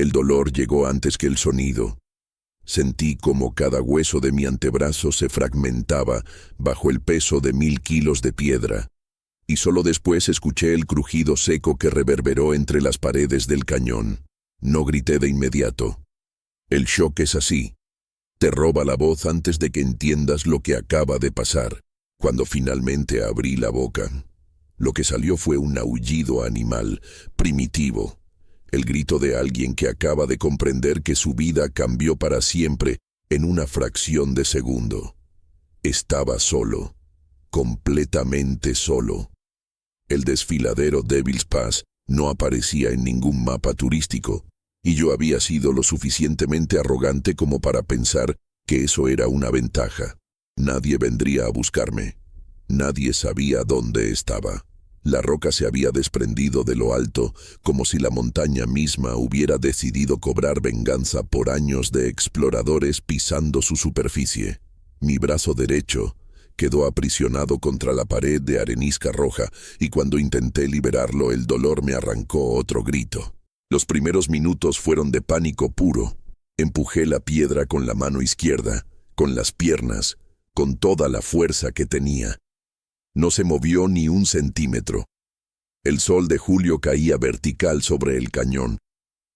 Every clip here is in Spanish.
El dolor llegó antes que el sonido. Sentí como cada hueso de mi antebrazo se fragmentaba bajo el peso de 1000 kilos de piedra, y solo después escuché el crujido seco que reverberó entre las paredes del cañón. No grité de inmediato. El shock es así. Te roba la voz antes de que entiendas lo que acaba de pasar. Cuando finalmente abrí la boca, lo que salió fue un aullido animal, primitivo. El grito de alguien que acaba de comprender que su vida cambió para siempre en una fracción de segundo. Estaba solo, completamente solo. El desfiladero Devil's Pass no aparecía en ningún mapa turístico, y yo había sido lo suficientemente arrogante como para pensar que eso era una ventaja. Nadie vendría a buscarme. Nadie sabía dónde estaba. La roca se había desprendido de lo alto, como si la montaña misma hubiera decidido cobrar venganza por años de exploradores pisando su superficie. Mi brazo derecho quedó aprisionado contra la pared de arenisca roja, y cuando intenté liberarlo, el dolor me arrancó otro grito. Los primeros minutos fueron de pánico puro. Empujé la piedra con la mano izquierda, con las piernas, con toda la fuerza que tenía. No se movió ni un centímetro. El sol de julio caía vertical sobre el cañón,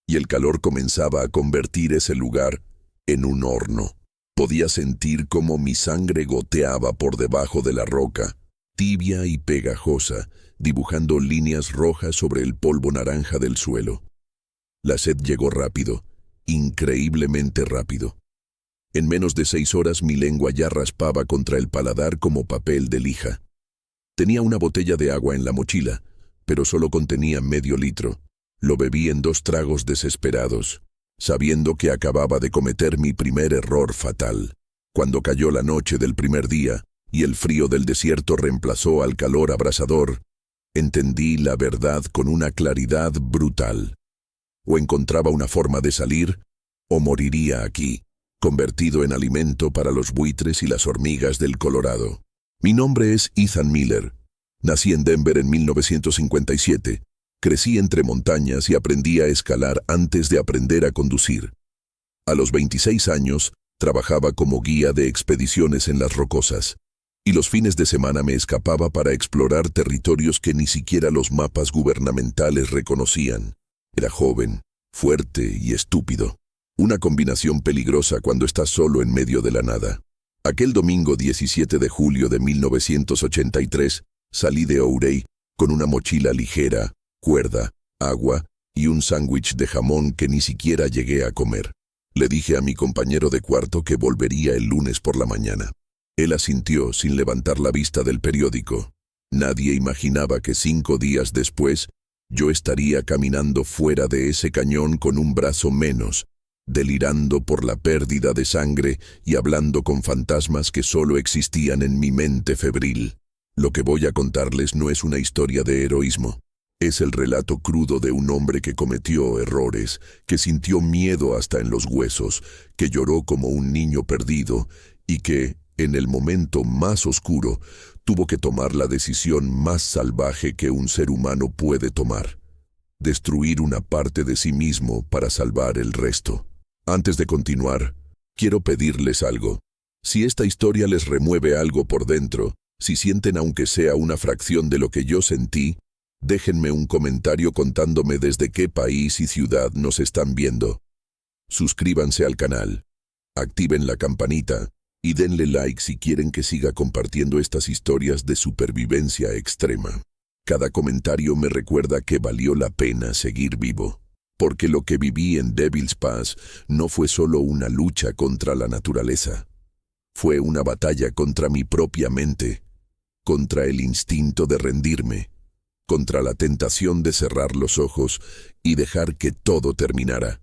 y el calor comenzaba a convertir ese lugar en un horno. Podía sentir cómo mi sangre goteaba por debajo de la roca, tibia y pegajosa, dibujando líneas rojas sobre el polvo naranja del suelo. La sed llegó rápido, increíblemente rápido. En menos de 6 horas mi lengua ya raspaba contra el paladar como papel de lija. Tenía una botella de agua en la mochila, pero solo contenía medio litro. Lo bebí en 2 tragos desesperados, sabiendo que acababa de cometer mi primer error fatal. Cuando cayó la noche del primer día y el frío del desierto reemplazó al calor abrasador, entendí la verdad con una claridad brutal. O encontraba una forma de salir, o moriría aquí, convertido en alimento para los buitres y las hormigas del Colorado. Mi nombre es Ethan Miller. Nací en Denver en 1957. Crecí entre montañas y aprendí a escalar antes de aprender a conducir. A los 26 años, trabajaba como guía de expediciones en las rocosas, y los fines de semana me escapaba para explorar territorios que ni siquiera los mapas gubernamentales reconocían. Era joven, fuerte y estúpido. Una combinación peligrosa cuando estás solo en medio de la nada. Aquel domingo 17 de julio de 1983, salí de Ouray con una mochila ligera, cuerda, agua y un sándwich de jamón que ni siquiera llegué a comer. Le dije a mi compañero de cuarto que volvería el lunes por la mañana. Él asintió sin levantar la vista del periódico. Nadie imaginaba que 5 días después yo estaría caminando fuera de ese cañón con un brazo menos, delirando por la pérdida de sangre y hablando con fantasmas que solo existían en mi mente febril. Lo que voy a contarles no es una historia de heroísmo. Es el relato crudo de un hombre que cometió errores, que sintió miedo hasta en los huesos, que lloró como un niño perdido y que, en el momento más oscuro, tuvo que tomar la decisión más salvaje que un ser humano puede tomar: destruir una parte de sí mismo para salvar el resto. Antes de continuar, quiero pedirles algo. Si esta historia les remueve algo por dentro, si sienten aunque sea una fracción de lo que yo sentí, déjenme un comentario contándome desde qué país y ciudad nos están viendo. Suscríbanse al canal, activen la campanita y denle like si quieren que siga compartiendo estas historias de supervivencia extrema. Cada comentario me recuerda que valió la pena seguir vivo, porque lo que viví en Devil's Pass no fue solo una lucha contra la naturaleza. Fue una batalla contra mi propia mente, contra el instinto de rendirme, contra la tentación de cerrar los ojos y dejar que todo terminara.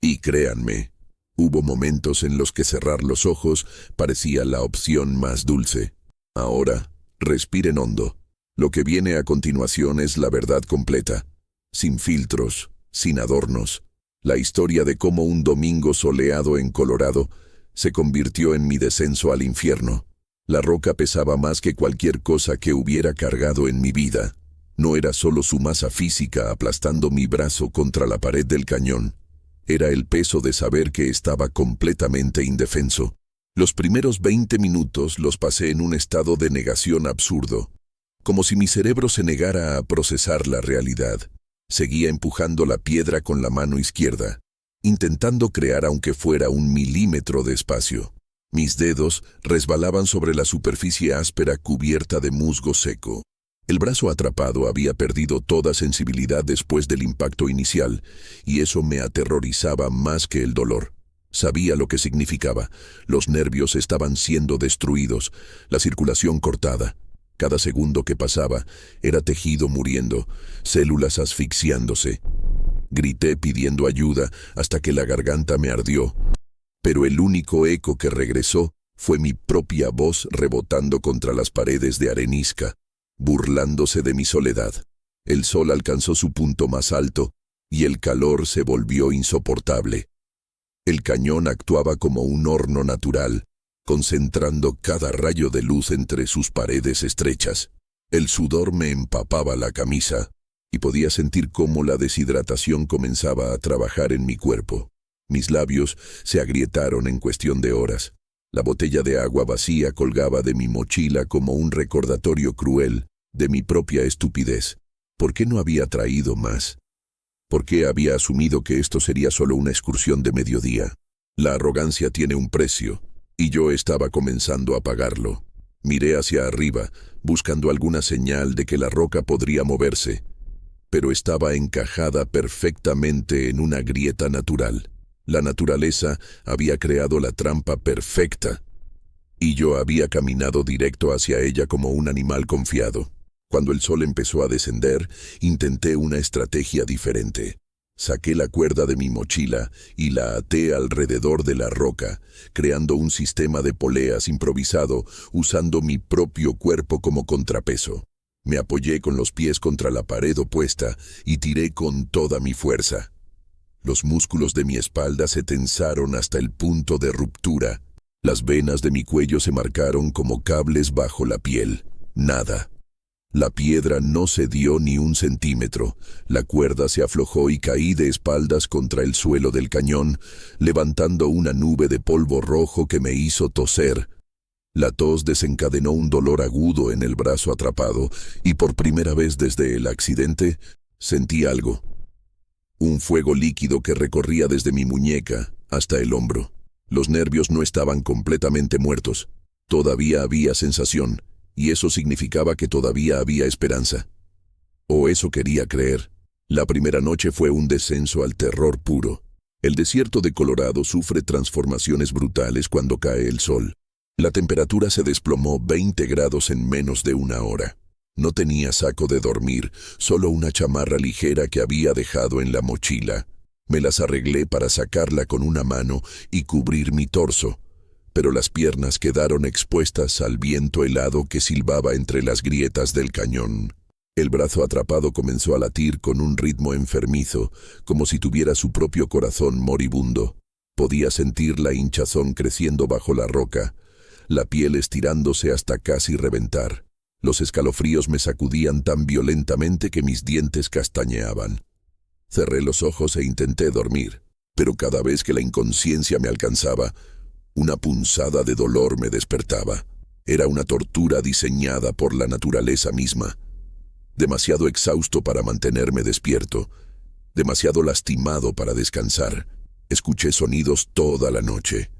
Y créanme, hubo momentos en los que cerrar los ojos parecía la opción más dulce. Ahora, respiren hondo. Lo que viene a continuación es la verdad completa, sin filtros, sin adornos. La historia de cómo un domingo soleado en Colorado se convirtió en mi descenso al infierno. La roca pesaba más que cualquier cosa que hubiera cargado en mi vida. No era solo su masa física aplastando mi brazo contra la pared del cañón. Era el peso de saber que estaba completamente indefenso. Los primeros 20 minutos los pasé en un estado de negación absurdo, como si mi cerebro se negara a procesar la realidad. Seguía empujando la piedra con la mano izquierda, intentando crear aunque fuera 1 milímetro de espacio. Mis dedos resbalaban sobre la superficie áspera cubierta de musgo seco. El brazo atrapado había perdido toda sensibilidad después del impacto inicial, y eso me aterrorizaba más que el dolor. Sabía lo que significaba. Los nervios estaban siendo destruidos, la circulación cortada. Cada segundo que pasaba era tejido muriendo, células asfixiándose. Grité pidiendo ayuda hasta que la garganta me ardió, pero el único eco que regresó fue mi propia voz rebotando contra las paredes de arenisca, burlándose de mi soledad. El sol alcanzó su punto más alto y el calor se volvió insoportable. El cañón actuaba como un horno natural, concentrando cada rayo de luz entre sus paredes estrechas. El sudor me empapaba la camisa y podía sentir cómo la deshidratación comenzaba a trabajar en mi cuerpo. Mis labios se agrietaron en cuestión de horas. La botella de agua vacía colgaba de mi mochila como un recordatorio cruel de mi propia estupidez. ¿Por qué no había traído más? ¿Por qué había asumido que esto sería solo una excursión de mediodía? La arrogancia tiene un precio, y yo estaba comenzando a pagarlo. Miré hacia arriba, buscando alguna señal de que la roca podría moverse, pero estaba encajada perfectamente en una grieta natural. La naturaleza había creado la trampa perfecta, y yo había caminado directo hacia ella como un animal confiado. Cuando el sol empezó a descender, intenté una estrategia diferente. Saqué la cuerda de mi mochila y la até alrededor de la roca, creando un sistema de poleas improvisado usando mi propio cuerpo como contrapeso. Me apoyé con los pies contra la pared opuesta y tiré con toda mi fuerza. Los músculos de mi espalda se tensaron hasta el punto de ruptura. Las venas de mi cuello se marcaron como cables bajo la piel. Nada. La piedra no cedió ni 1 centímetro. La cuerda se aflojó y caí de espaldas contra el suelo del cañón, levantando una nube de polvo rojo que me hizo toser. La tos desencadenó un dolor agudo en el brazo atrapado, y por primera vez desde el accidente, sentí algo. Un fuego líquido que recorría desde mi muñeca hasta el hombro. Los nervios no estaban completamente muertos. Todavía había sensación. Y eso significaba que todavía había esperanza. O eso quería creer. La primera noche fue un descenso al terror puro. El desierto de Colorado sufre transformaciones brutales cuando cae el sol. La temperatura se desplomó 20 grados en menos de una hora. No tenía saco de dormir, solo una chamarra ligera que había dejado en la mochila. Me las arreglé para sacarla con una mano y cubrir mi torso, pero las piernas quedaron expuestas al viento helado que silbaba entre las grietas del cañón. El brazo atrapado comenzó a latir con un ritmo enfermizo, como si tuviera su propio corazón moribundo. Podía sentir la hinchazón creciendo bajo la roca, la piel estirándose hasta casi reventar. Los escalofríos me sacudían tan violentamente que mis dientes castañeaban. Cerré los ojos e intenté dormir, pero cada vez que la inconsciencia me alcanzaba, una punzada de dolor me despertaba. Era una tortura diseñada por la naturaleza misma. Demasiado exhausto para mantenerme despierto, demasiado lastimado para descansar. Escuché sonidos toda la noche.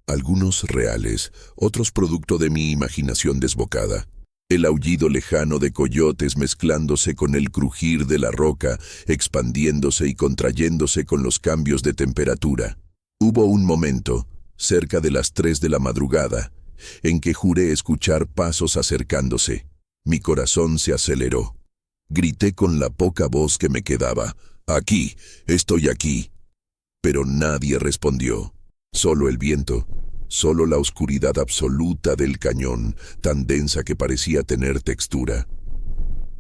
Algunos reales, otros producto de mi imaginación desbocada. El aullido lejano de coyotes mezclándose con el crujir de la roca, expandiéndose y contrayéndose con los cambios de temperatura. Hubo un momento, cerca de las 3 de la madrugada, en que juré escuchar pasos acercándose. Mi corazón se aceleró. Grité con la poca voz que me quedaba: «Aquí, estoy aquí». Pero nadie respondió. Solo el viento, solo la oscuridad absoluta del cañón, tan densa que parecía tener textura.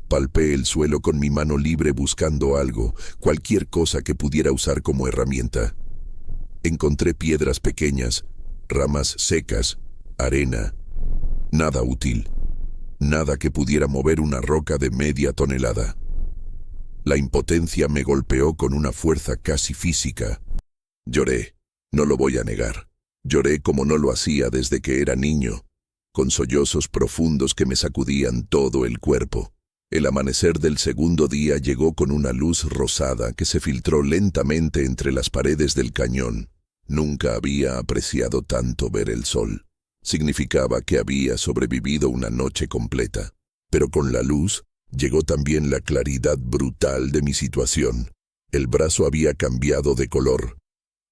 Palpé el suelo con mi mano libre buscando algo, cualquier cosa que pudiera usar como herramienta. Encontré piedras pequeñas, ramas secas, arena. Nada útil. Nada que pudiera mover una roca de media tonelada. La impotencia me golpeó con una fuerza casi física. Lloré, no lo voy a negar. Lloré como no lo hacía desde que era niño, con sollozos profundos que me sacudían todo el cuerpo. El amanecer del segundo día llegó con una luz rosada que se filtró lentamente entre las paredes del cañón. Nunca había apreciado tanto ver el sol. Significaba que había sobrevivido una noche completa. Pero con la luz llegó también la claridad brutal de mi situación. El brazo había cambiado de color.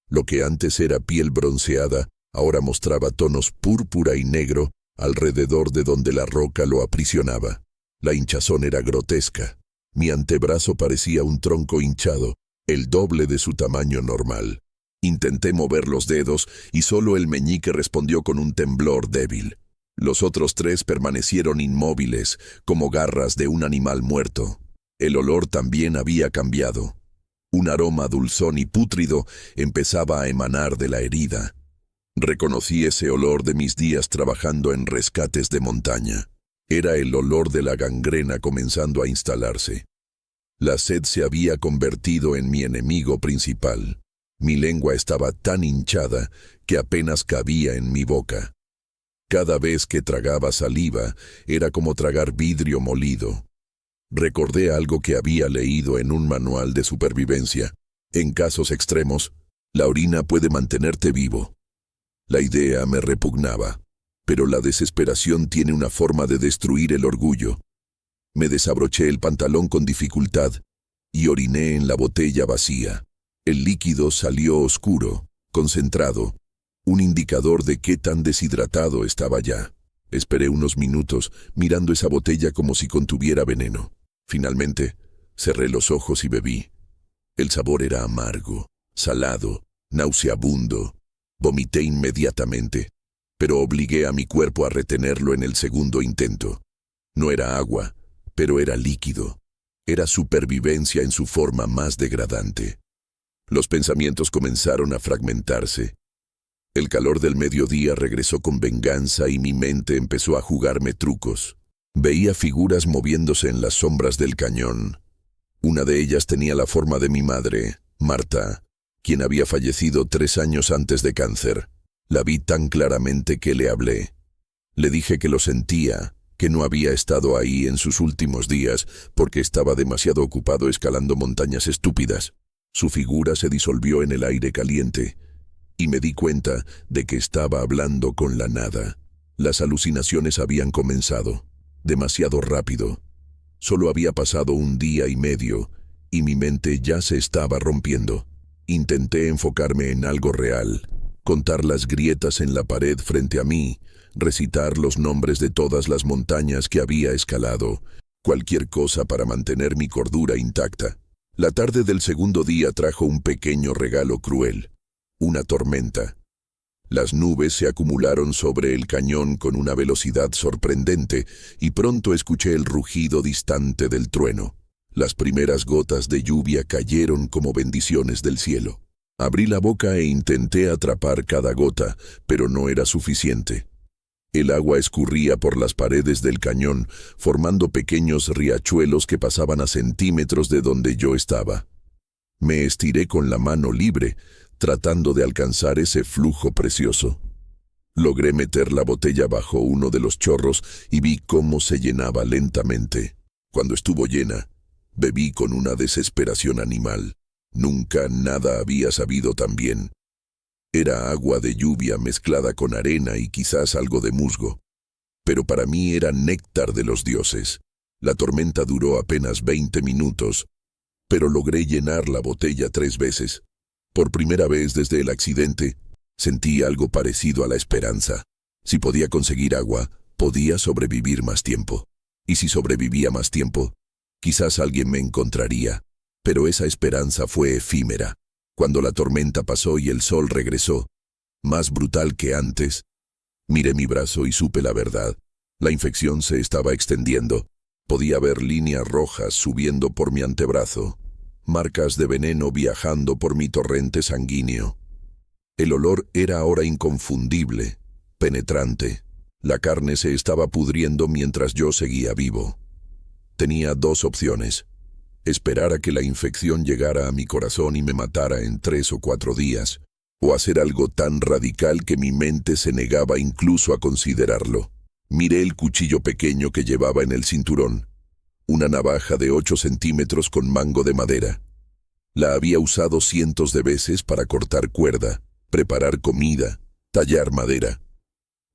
Lo que antes era piel bronceada, ahora mostraba tonos púrpura y negro alrededor de donde la roca lo aprisionaba. La hinchazón era grotesca. Mi antebrazo parecía un tronco hinchado, el doble de su tamaño normal. Intenté mover los dedos y solo el meñique respondió con un temblor débil. Los otros 3 permanecieron inmóviles, como garras de un animal muerto. El olor también había cambiado. Un aroma dulzón y pútrido empezaba a emanar de la herida. Reconocí ese olor de mis días trabajando en rescates de montaña. Era el olor de la gangrena comenzando a instalarse. La sed se había convertido en mi enemigo principal. Mi lengua estaba tan hinchada que apenas cabía en mi boca. Cada vez que tragaba saliva, era como tragar vidrio molido. Recordé algo que había leído en un manual de supervivencia. En casos extremos, la orina puede mantenerte vivo. La idea me repugnaba, pero la desesperación tiene una forma de destruir el orgullo. Me desabroché el pantalón con dificultad y oriné en la botella vacía. El líquido salió oscuro, concentrado, un indicador de qué tan deshidratado estaba ya. Esperé unos minutos, mirando esa botella como si contuviera veneno. Finalmente, cerré los ojos y bebí. El sabor era amargo, salado, nauseabundo. Vomité inmediatamente, pero obligué a mi cuerpo a retenerlo en el segundo intento. No era agua, pero era líquido. Era supervivencia en su forma más degradante. Los pensamientos comenzaron a fragmentarse. El calor del mediodía regresó con venganza y mi mente empezó a jugarme trucos. Veía figuras moviéndose en las sombras del cañón. Una de ellas tenía la forma de mi madre, Marta, quien había fallecido 3 años antes de cáncer. La vi tan claramente que le hablé. Le dije que lo sentía, que no había estado ahí en sus últimos días porque estaba demasiado ocupado escalando montañas estúpidas. Su figura se disolvió en el aire caliente y me di cuenta de que estaba hablando con la nada. Las alucinaciones habían comenzado, demasiado rápido. Solo había pasado 1 día y medio y mi mente ya se estaba rompiendo. Intenté enfocarme en algo real, contar las grietas en la pared frente a mí, recitar los nombres de todas las montañas que había escalado, cualquier cosa para mantener mi cordura intacta. La tarde del segundo día trajo un pequeño regalo cruel, una tormenta. Las nubes se acumularon sobre el cañón con una velocidad sorprendente y pronto escuché el rugido distante del trueno. Las primeras gotas de lluvia cayeron como bendiciones del cielo. Abrí la boca e intenté atrapar cada gota, pero no era suficiente. El agua escurría por las paredes del cañón, formando pequeños riachuelos que pasaban a centímetros de donde yo estaba. Me estiré con la mano libre, tratando de alcanzar ese flujo precioso. Logré meter la botella bajo uno de los chorros y vi cómo se llenaba lentamente. Cuando estuvo llena, bebí con una desesperación animal. Nunca nada había sabido tan bien. Era agua de lluvia mezclada con arena y quizás algo de musgo. Pero para mí era néctar de los dioses. La tormenta duró apenas 20 minutos, pero logré llenar la botella 3 veces. Por primera vez desde el accidente, sentí algo parecido a la esperanza. Si podía conseguir agua, podía sobrevivir más tiempo. Y si sobrevivía más tiempo, quizás alguien me encontraría. Pero esa esperanza fue efímera. Cuando la tormenta pasó y el sol regresó, más brutal que antes, miré mi brazo y supe la verdad. La infección se estaba extendiendo. Podía ver líneas rojas subiendo por mi antebrazo, marcas de veneno viajando por mi torrente sanguíneo. El olor era ahora inconfundible, penetrante. La carne se estaba pudriendo mientras yo seguía vivo. Tenía 2 opciones: esperar a que la infección llegara a mi corazón y me matara en 3 o 4 días, o hacer algo tan radical que mi mente se negaba incluso a considerarlo. Miré el cuchillo pequeño que llevaba en el cinturón, una navaja de 8 centímetros con mango de madera. La había usado cientos de veces para cortar cuerda, preparar comida, tallar madera.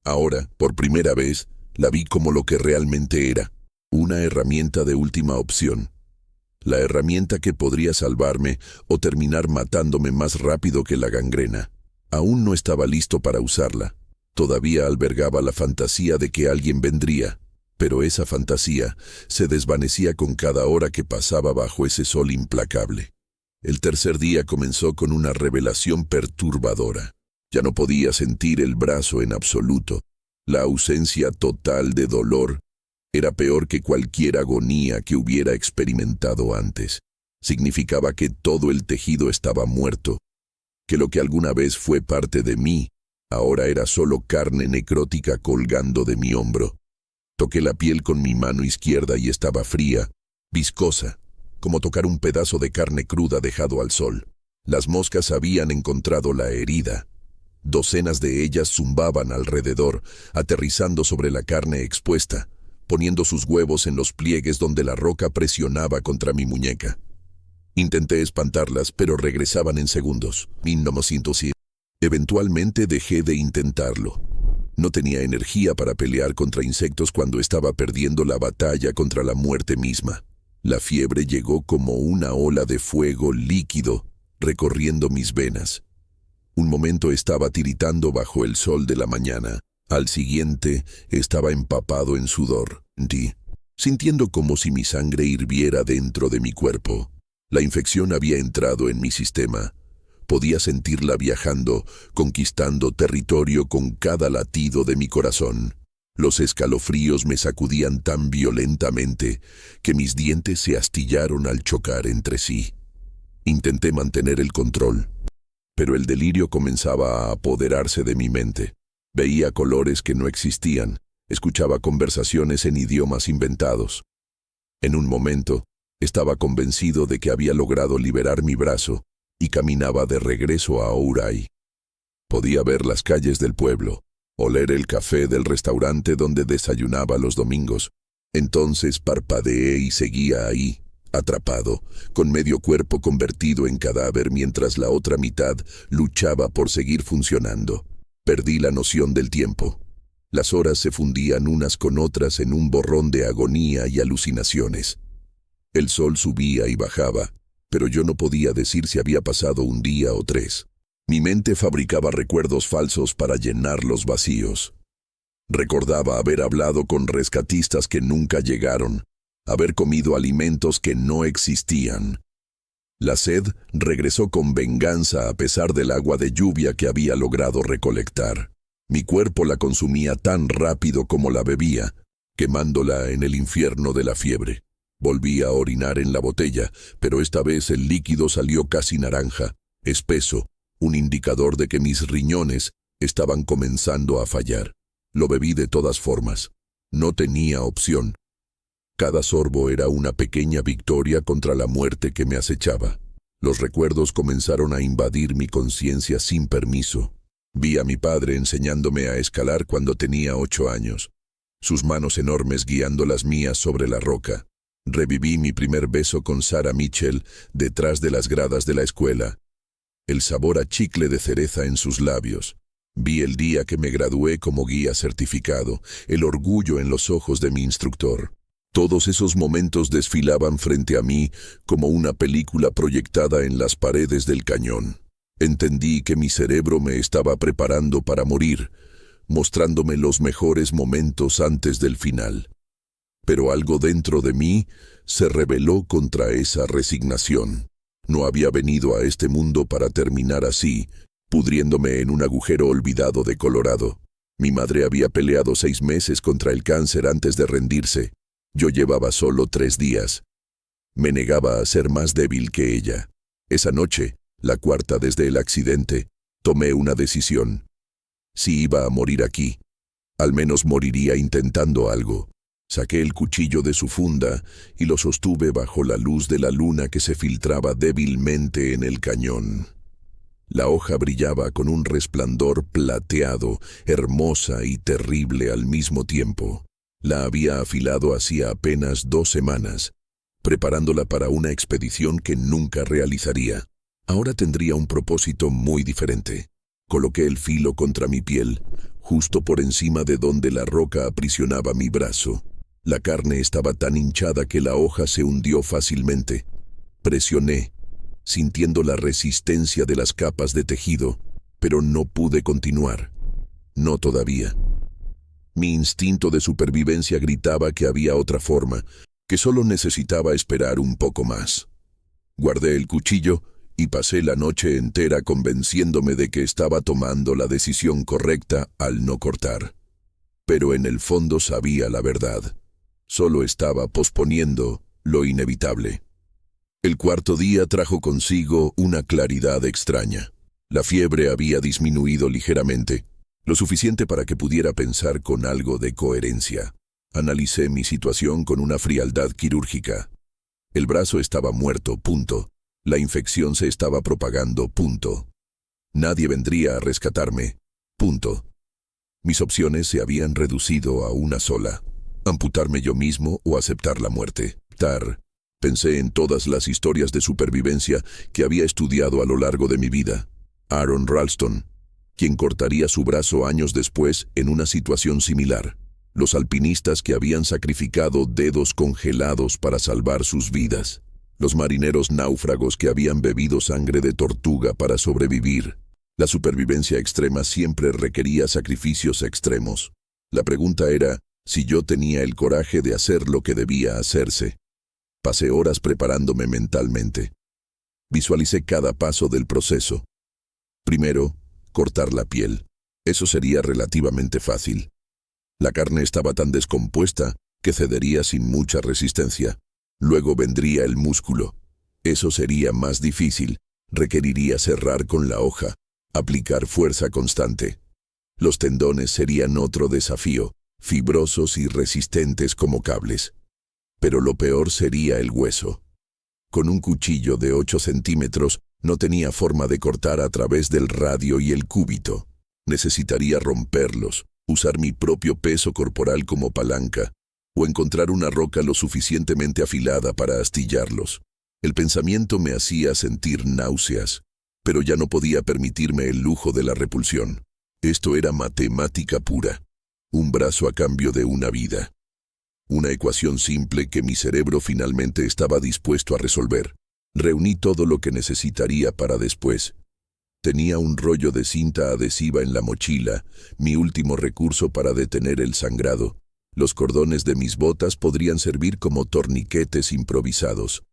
Ahora, por primera vez, la vi como lo que realmente era, una herramienta de última opción. La herramienta que podría salvarme o terminar matándome más rápido que la gangrena. Aún no estaba listo para usarla. Todavía albergaba la fantasía de que alguien vendría, pero esa fantasía se desvanecía con cada hora que pasaba bajo ese sol implacable. El tercer día comenzó con una revelación perturbadora. Ya no podía sentir el brazo en absoluto. La ausencia total de dolor era peor que cualquier agonía que hubiera experimentado antes. Significaba que todo el tejido estaba muerto, que lo que alguna vez fue parte de mí, ahora era solo carne necrótica colgando de mi hombro. Toqué la piel con mi mano izquierda y estaba fría, viscosa, como tocar un pedazo de carne cruda dejado al sol. Las moscas habían encontrado la herida. Docenas de ellas zumbaban alrededor, aterrizando sobre la carne expuesta, poniendo sus huevos en los pliegues donde la roca presionaba contra mi muñeca. Intenté espantarlas, pero regresaban en segundos. Eventualmente dejé de intentarlo. No tenía energía para pelear contra insectos cuando estaba perdiendo la batalla contra la muerte misma. La fiebre llegó como una ola de fuego líquido recorriendo mis venas. Un momento estaba tiritando bajo el sol de la mañana. Al siguiente estaba empapado en sudor, sintiendo como si mi sangre hirviera dentro de mi cuerpo. La infección había entrado en mi sistema. Podía sentirla viajando, conquistando territorio con cada latido de mi corazón. Los escalofríos me sacudían tan violentamente que mis dientes se astillaron al chocar entre sí. Intenté mantener el control, pero el delirio comenzaba a apoderarse de mi mente. Veía colores que no existían, escuchaba conversaciones en idiomas inventados. En un momento, estaba convencido de que había logrado liberar mi brazo y caminaba de regreso a Ouray. Podía ver las calles del pueblo, oler el café del restaurante donde desayunaba los domingos. Entonces parpadeé y seguía ahí, atrapado, con medio cuerpo convertido en cadáver mientras la otra mitad luchaba por seguir funcionando. Perdí la noción del tiempo. Las horas se fundían unas con otras en un borrón de agonía y alucinaciones. El sol subía y bajaba, pero yo no podía decir si había pasado un día o 3. Mi mente fabricaba recuerdos falsos para llenar los vacíos. Recordaba haber hablado con rescatistas que nunca llegaron, haber comido alimentos que no existían. La sed regresó con venganza a pesar del agua de lluvia que había logrado recolectar. Mi cuerpo la consumía tan rápido como la bebía, quemándola en el infierno de la fiebre. Volví a orinar en la botella, pero esta vez el líquido salió casi naranja, espeso, un indicador de que mis riñones estaban comenzando a fallar. Lo bebí de todas formas. No tenía opción. Cada sorbo era una pequeña victoria contra la muerte que me acechaba. Los recuerdos comenzaron a invadir mi conciencia sin permiso. Vi a mi padre enseñándome a escalar cuando tenía 8 años, sus manos enormes guiando las mías sobre la roca. Reviví mi primer beso con Sarah Mitchell detrás de las gradas de la escuela, el sabor a chicle de cereza en sus labios. Vi el día que me gradué como guía certificado, el orgullo en los ojos de mi instructor. Todos esos momentos desfilaban frente a mí como una película proyectada en las paredes del cañón. Entendí que mi cerebro me estaba preparando para morir, mostrándome los mejores momentos antes del final. Pero algo dentro de mí se rebeló contra esa resignación. No había venido a este mundo para terminar así, pudriéndome en un agujero olvidado de Colorado. Mi madre había peleado 6 meses contra el cáncer antes de rendirse. Yo llevaba solo 3 días. Me negaba a ser más débil que ella. Esa noche, la 4ª desde el accidente, tomé una decisión. Si iba a morir aquí, al menos moriría intentando algo. Saqué el cuchillo de su funda y lo sostuve bajo la luz de la luna que se filtraba débilmente en el cañón. La hoja brillaba con un resplandor plateado, hermosa y terrible al mismo tiempo. La había afilado hacía apenas 2 semanas, preparándola para una expedición que nunca realizaría. Ahora tendría un propósito muy diferente. Coloqué el filo contra mi piel, justo por encima de donde la roca aprisionaba mi brazo. La carne estaba tan hinchada que la hoja se hundió fácilmente. Presioné, sintiendo la resistencia de las capas de tejido, pero no pude continuar. No todavía. Mi instinto de supervivencia gritaba que había otra forma, que solo necesitaba esperar un poco más. Guardé el cuchillo y pasé la noche entera convenciéndome de que estaba tomando la decisión correcta al no cortar. Pero en el fondo sabía la verdad. Solo estaba posponiendo lo inevitable. El 4.º día trajo consigo una claridad extraña. La fiebre había disminuido ligeramente, lo suficiente para que pudiera pensar con algo de coherencia. Analicé mi situación con una frialdad quirúrgica. El brazo estaba muerto, punto. La infección se estaba propagando, punto. Nadie vendría a rescatarme, punto. Mis opciones se habían reducido a una sola: amputarme yo mismo o aceptar la muerte. Pensé en todas las historias de supervivencia que había estudiado a lo largo de mi vida. Aron Ralston, quien cortaría su brazo años después en una situación similar. Los alpinistas que habían sacrificado dedos congelados para salvar sus vidas. Los marineros náufragos que habían bebido sangre de tortuga para sobrevivir. La supervivencia extrema siempre requería sacrificios extremos. La pregunta era si yo tenía el coraje de hacer lo que debía hacerse. Pasé horas preparándome mentalmente. Visualicé cada paso del proceso. Primero, cortar la piel. Eso sería relativamente fácil. La carne estaba tan descompuesta que cedería sin mucha resistencia. Luego vendría el músculo. Eso sería más difícil. Requeriría cerrar con la hoja, aplicar fuerza constante. Los tendones serían otro desafío, fibrosos y resistentes como cables. Pero lo peor sería el hueso. Con un cuchillo de 8 centímetros no tenía forma de cortar a través del radio y el cúbito. Necesitaría romperlos, usar mi propio peso corporal como palanca, o encontrar una roca lo suficientemente afilada para astillarlos. El pensamiento me hacía sentir náuseas, pero ya no podía permitirme el lujo de la repulsión. Esto era matemática pura. Un brazo a cambio de una vida. Una ecuación simple que mi cerebro finalmente estaba dispuesto a resolver. Reuní todo lo que necesitaría para después. Tenía un rollo de cinta adhesiva en la mochila, mi último recurso para detener el sangrado. Los cordones de mis botas podrían servir como torniquetes improvisados.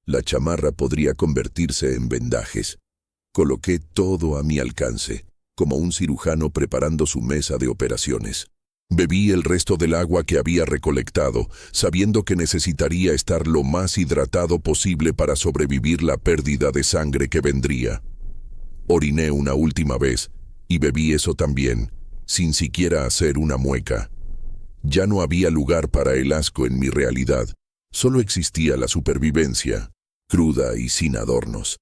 La chamarra podría convertirse en vendajes. Coloqué todo a mi alcance, como un cirujano preparando su mesa de operaciones. Bebí el resto del agua que había recolectado, sabiendo que necesitaría estar lo más hidratado posible para sobrevivir la pérdida de sangre que vendría. Oriné una última vez, y bebí eso también, sin siquiera hacer una mueca. Ya no había lugar para el asco en mi realidad, solo existía la supervivencia, cruda y sin adornos.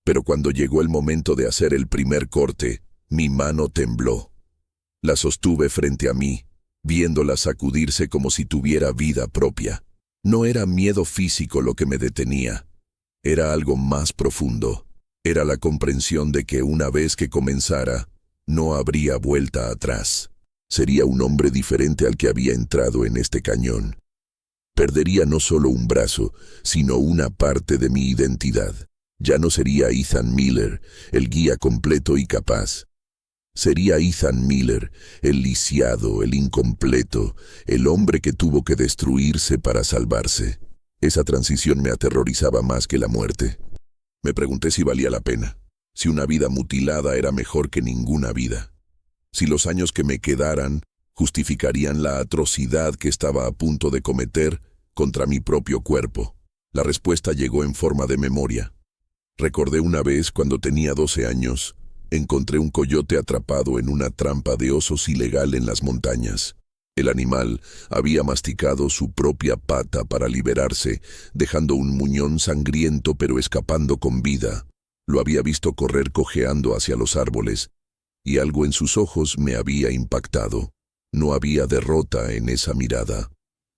Pero cuando llegó el momento de hacer el primer corte, mi mano tembló. La sostuve frente a mí, viéndola sacudirse como si tuviera vida propia. No era miedo físico lo que me detenía. Era algo más profundo. Era la comprensión de que una vez que comenzara, no habría vuelta atrás. Sería un hombre diferente al que había entrado en este cañón. Perdería no solo un brazo, sino una parte de mi identidad. Ya no sería Ethan Miller, el guía completo y capaz. Sería Ethan Miller, el lisiado, el incompleto, el hombre que tuvo que destruirse para salvarse. Esa transición me aterrorizaba más que la muerte. Me pregunté si valía la pena, si una vida mutilada era mejor que ninguna vida, si los años que me quedaran justificarían la atrocidad que estaba a punto de cometer contra mi propio cuerpo. La respuesta llegó en forma de memoria. Recordé una vez cuando tenía 12 años, encontré un coyote atrapado en una trampa de osos ilegal en las montañas. El animal había masticado su propia pata para liberarse, dejando un muñón sangriento pero escapando con vida. Lo había visto correr cojeando hacia los árboles, y algo en sus ojos me había impactado. No había derrota en esa mirada,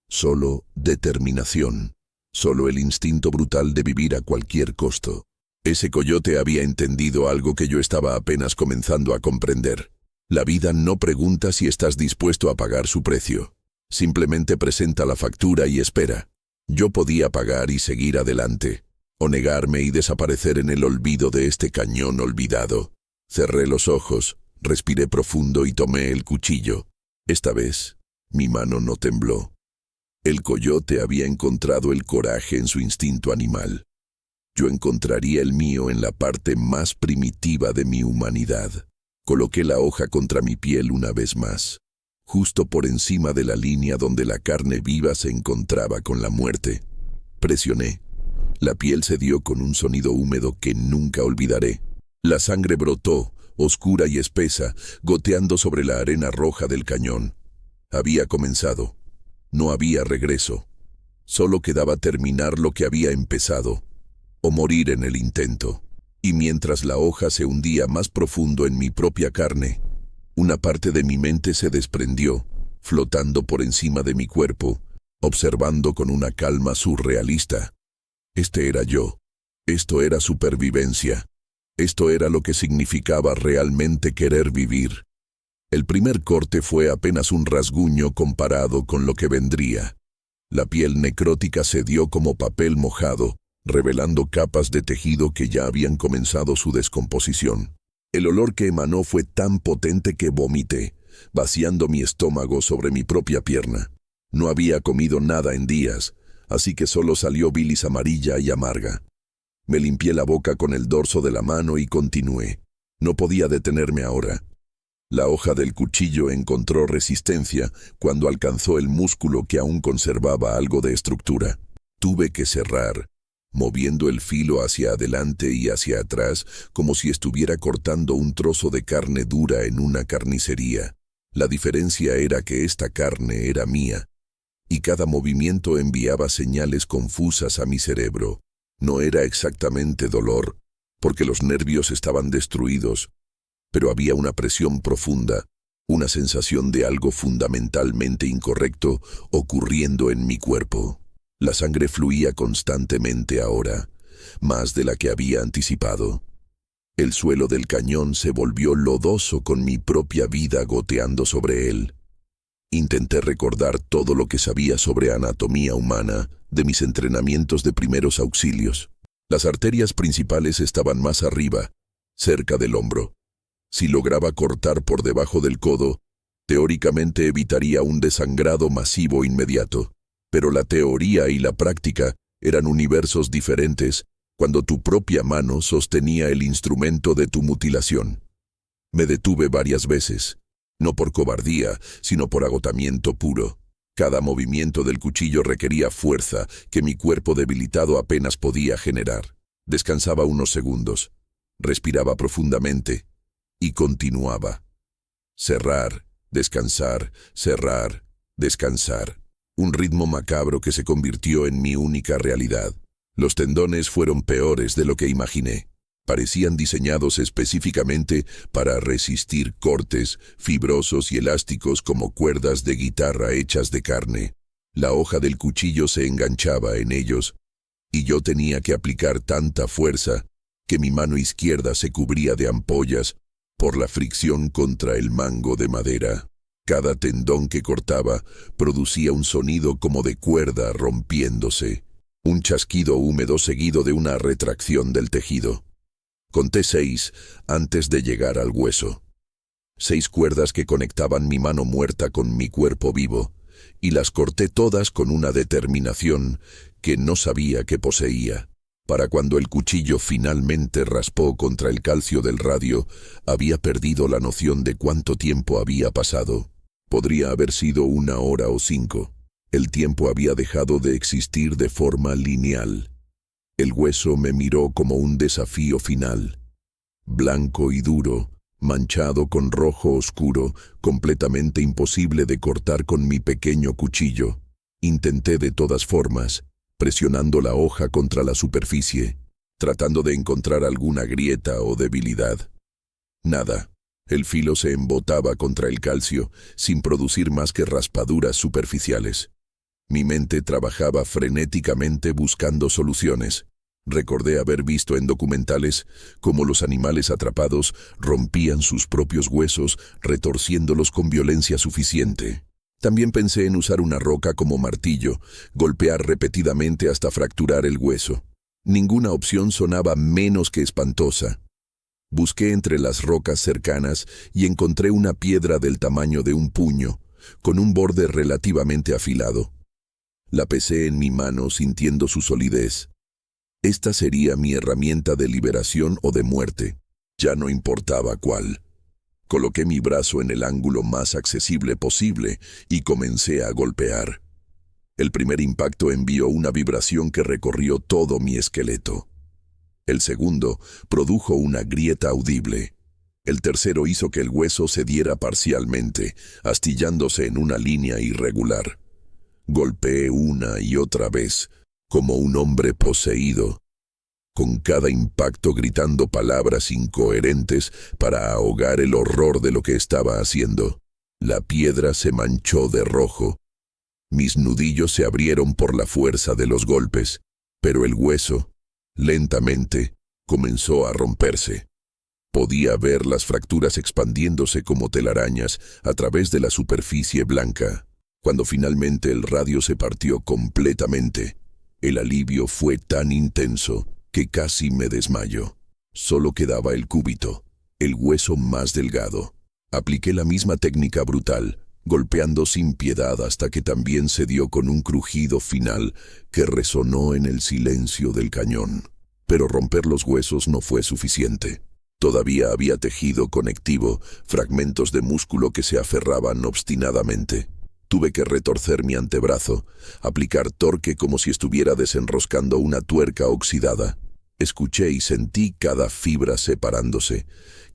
solo determinación, solo el instinto brutal de vivir a cualquier costo. Ese coyote había entendido algo que yo estaba apenas comenzando a comprender. La vida no pregunta si estás dispuesto a pagar su precio. Simplemente presenta la factura y espera. Yo podía pagar y seguir adelante, o negarme y desaparecer en el olvido de este cañón olvidado. Cerré los ojos, respiré profundo y tomé el cuchillo. Esta vez, mi mano no tembló. El coyote había encontrado el coraje en su instinto animal. Yo encontraría el mío en la parte más primitiva de mi humanidad. Coloqué la hoja contra mi piel una vez más, justo por encima de la línea donde la carne viva se encontraba con la muerte. Presioné. La piel se dio con un sonido húmedo que nunca olvidaré. La sangre brotó, oscura y espesa, goteando sobre la arena roja del cañón. Había comenzado. No había regreso. Solo quedaba terminar lo que había empezado, o morir en el intento. Y mientras la hoja se hundía más profundo en mi propia carne, una parte de mi mente se desprendió, flotando por encima de mi cuerpo, observando con una calma surrealista. Este era yo. Esto era supervivencia. Esto era lo que significaba realmente querer vivir. El primer corte fue apenas un rasguño comparado con lo que vendría. La piel necrótica cedió como papel mojado, revelando capas de tejido que ya habían comenzado su descomposición. El olor que emanó fue tan potente que vomité, vaciando mi estómago sobre mi propia pierna. No había comido nada en días, así que solo salió bilis amarilla y amarga. Me limpié la boca con el dorso de la mano y continué. No podía detenerme ahora. La hoja del cuchillo encontró resistencia cuando alcanzó el músculo que aún conservaba algo de estructura. Tuve que cerrar, moviendo el filo hacia adelante y hacia atrás, como si estuviera cortando un trozo de carne dura en una carnicería. La diferencia era que esta carne era mía, y cada movimiento enviaba señales confusas a mi cerebro. No era exactamente dolor, porque los nervios estaban destruidos, pero había una presión profunda, una sensación de algo fundamentalmente incorrecto ocurriendo en mi cuerpo. La sangre fluía constantemente ahora, más de la que había anticipado. El suelo del cañón se volvió lodoso con mi propia vida goteando sobre él. Intenté recordar todo lo que sabía sobre anatomía humana de mis entrenamientos de primeros auxilios. Las arterias principales estaban más arriba, cerca del hombro. Si lograba cortar por debajo del codo, teóricamente evitaría un desangrado masivo inmediato. Pero la teoría y la práctica eran universos diferentes cuando tu propia mano sostenía el instrumento de tu mutilación. Me detuve varias veces, no por cobardía, sino por agotamiento puro. Cada movimiento del cuchillo requería fuerza que mi cuerpo debilitado apenas podía generar. Descansaba unos segundos, respiraba profundamente y continuaba. Cerrar, descansar, cerrar, descansar. Un ritmo macabro que se convirtió en mi única realidad. Los tendones fueron peores de lo que imaginé. Parecían diseñados específicamente para resistir cortes, fibrosos y elásticos como cuerdas de guitarra hechas de carne. La hoja del cuchillo se enganchaba en ellos, y yo tenía que aplicar tanta fuerza que mi mano izquierda se cubría de ampollas por la fricción contra el mango de madera. Cada tendón que cortaba producía un sonido como de cuerda rompiéndose, un chasquido húmedo seguido de una retracción del tejido. Conté 6 antes de llegar al hueso. 6 cuerdas que conectaban mi mano muerta con mi cuerpo vivo, y las corté todas con una determinación que no sabía que poseía. Para cuando el cuchillo finalmente raspó contra el calcio del radio, había perdido la noción de cuánto tiempo había pasado. Podría haber sido 1 hora o 5. El tiempo había dejado de existir de forma lineal. El hueso me miró como un desafío final. Blanco y duro, manchado con rojo oscuro, completamente imposible de cortar con mi pequeño cuchillo. Intenté de todas formas, presionando la hoja contra la superficie, tratando de encontrar alguna grieta o debilidad. Nada. El filo se embotaba contra el calcio, sin producir más que raspaduras superficiales. Mi mente trabajaba frenéticamente buscando soluciones. Recordé haber visto en documentales cómo los animales atrapados rompían sus propios huesos, retorciéndolos con violencia suficiente. También pensé en usar una roca como martillo, golpear repetidamente hasta fracturar el hueso. Ninguna opción sonaba menos que espantosa. Busqué entre las rocas cercanas y encontré una piedra del tamaño de un puño, con un borde relativamente afilado. La pesé en mi mano sintiendo su solidez. Esta sería mi herramienta de liberación o de muerte. Ya no importaba cuál. Coloqué mi brazo en el ángulo más accesible posible y comencé a golpear. El primer impacto envió una vibración que recorrió todo mi esqueleto. El segundo produjo una grieta audible. El tercero hizo que el hueso cediera parcialmente, astillándose en una línea irregular. Golpeé una y otra vez, como un hombre poseído, con cada impacto gritando palabras incoherentes para ahogar el horror de lo que estaba haciendo. La piedra se manchó de rojo. Mis nudillos se abrieron por la fuerza de los golpes, pero el hueso, lentamente, comenzó a romperse. Podía ver las fracturas expandiéndose como telarañas a través de la superficie blanca. Cuando finalmente el radio se partió completamente, el alivio fue tan intenso que casi me desmayo. Solo quedaba el cúbito, el hueso más delgado. Apliqué la misma técnica brutal, golpeando sin piedad hasta que también se dio con un crujido final que resonó en el silencio del cañón. Pero romper los huesos no fue suficiente. Todavía había tejido conectivo, fragmentos de músculo que se aferraban obstinadamente. Tuve que retorcer mi antebrazo, aplicar torque como si estuviera desenroscando una tuerca oxidada. Escuché y sentí cada fibra separándose,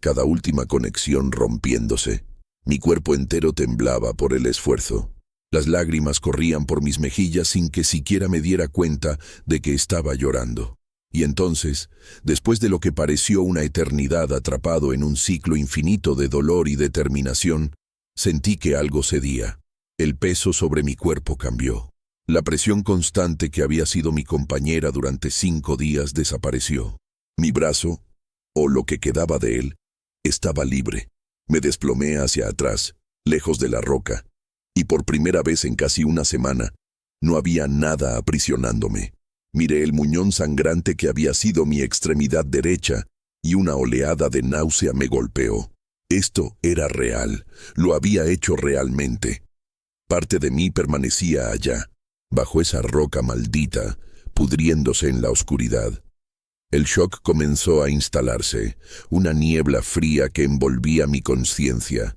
cada última conexión rompiéndose. Mi cuerpo entero temblaba por el esfuerzo. Las lágrimas corrían por mis mejillas sin que siquiera me diera cuenta de que estaba llorando. Y entonces, después de lo que pareció una eternidad atrapado en un ciclo infinito de dolor y determinación, sentí que algo cedía. El peso sobre mi cuerpo cambió. La presión constante que había sido mi compañera durante 5 días desapareció. Mi brazo, o lo que quedaba de él, estaba libre. Me desplomé hacia atrás, lejos de la roca, y por primera vez en casi una semana, no había nada aprisionándome. Miré el muñón sangrante que había sido mi extremidad derecha, y una oleada de náusea me golpeó. Esto era real, lo había hecho realmente. Parte de mí permanecía allá, bajo esa roca maldita, pudriéndose en la oscuridad. El shock comenzó a instalarse, una niebla fría que envolvía mi conciencia.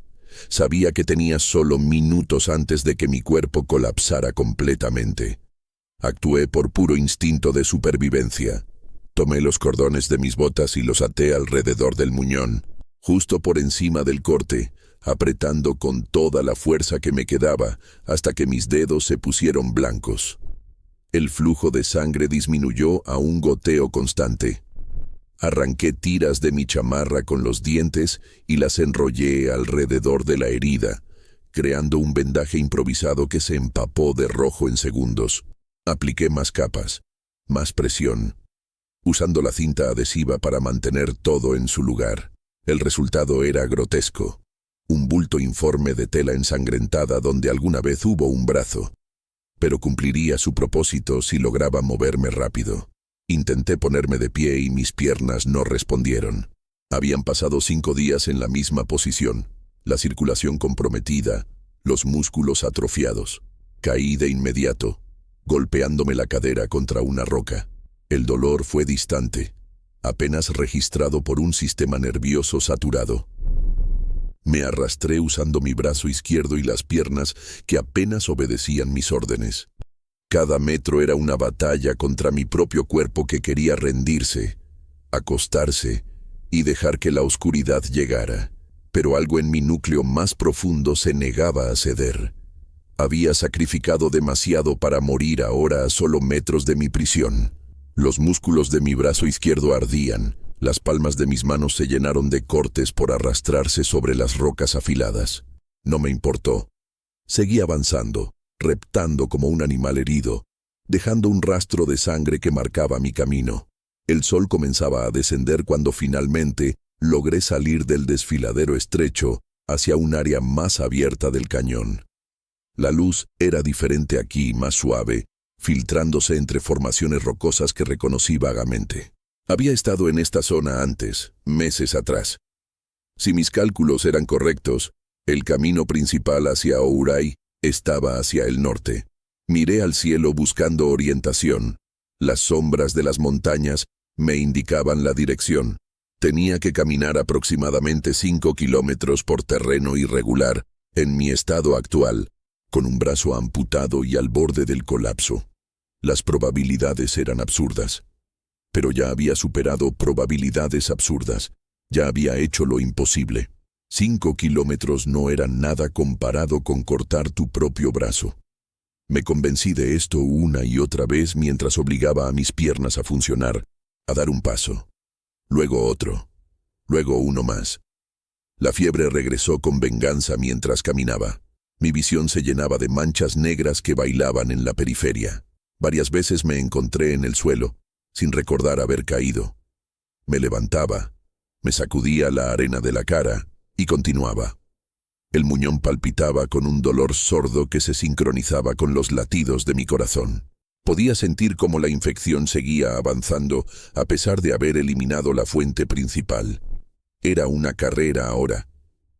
Sabía que tenía solo minutos antes de que mi cuerpo colapsara completamente. Actué por puro instinto de supervivencia. Tomé los cordones de mis botas y los até alrededor del muñón, justo por encima del corte, apretando con toda la fuerza que me quedaba hasta que mis dedos se pusieron blancos. El flujo de sangre disminuyó a un goteo constante. Arranqué tiras de mi chamarra con los dientes y las enrollé alrededor de la herida, creando un vendaje improvisado que se empapó de rojo en segundos. Apliqué más capas, más presión, usando la cinta adhesiva para mantener todo en su lugar. El resultado era grotesco. Un bulto informe de tela ensangrentada donde alguna vez hubo un brazo. Pero cumpliría su propósito si lograba moverme rápido. Intenté ponerme de pie y mis piernas no respondieron. Habían pasado 5 días en la misma posición, la circulación comprometida, los músculos atrofiados. Caí de inmediato, golpeándome la cadera contra una roca. El dolor fue distante, apenas registrado por un sistema nervioso saturado. Me arrastré usando mi brazo izquierdo y las piernas que apenas obedecían mis órdenes. Cada metro era una batalla contra mi propio cuerpo que quería rendirse, acostarse y dejar que la oscuridad llegara. pero algo en mi núcleo más profundo se negaba a ceder. Había sacrificado demasiado para morir ahora a solo metros de mi prisión. Los músculos de mi brazo izquierdo ardían, las palmas de mis manos se llenaron de cortes por arrastrarse sobre las rocas afiladas. No me importó. Seguí avanzando, reptando como un animal herido, dejando un rastro de sangre que marcaba mi camino. El sol comenzaba a descender cuando finalmente logré salir del desfiladero estrecho hacia un área más abierta del cañón. La luz era diferente aquí, más suave, filtrándose entre formaciones rocosas que reconocí vagamente. Había estado en esta zona antes, meses atrás. Si mis cálculos eran correctos, el camino principal hacia Ouray estaba hacia el norte. Miré al cielo buscando orientación. Las sombras de las montañas me indicaban la dirección. Tenía que caminar aproximadamente 5 kilómetros por terreno irregular, en mi estado actual, con un brazo amputado y al borde del colapso. Las probabilidades eran absurdas. Pero ya había superado probabilidades absurdas. Ya había hecho lo imposible. 5 kilómetros no eran nada comparado con cortar tu propio brazo. Me convencí de esto una y otra vez mientras obligaba a mis piernas a funcionar, a dar un paso. Luego otro. Luego uno más. La fiebre regresó con venganza mientras caminaba. Mi visión se llenaba de manchas negras que bailaban en la periferia. Varias veces me encontré en el suelo, sin recordar haber caído. Me levantaba, me sacudía la arena de la cara y continuaba. El muñón palpitaba con un dolor sordo que se sincronizaba con los latidos de mi corazón. Podía sentir cómo la infección seguía avanzando a pesar de haber eliminado la fuente principal. Era una carrera ahora.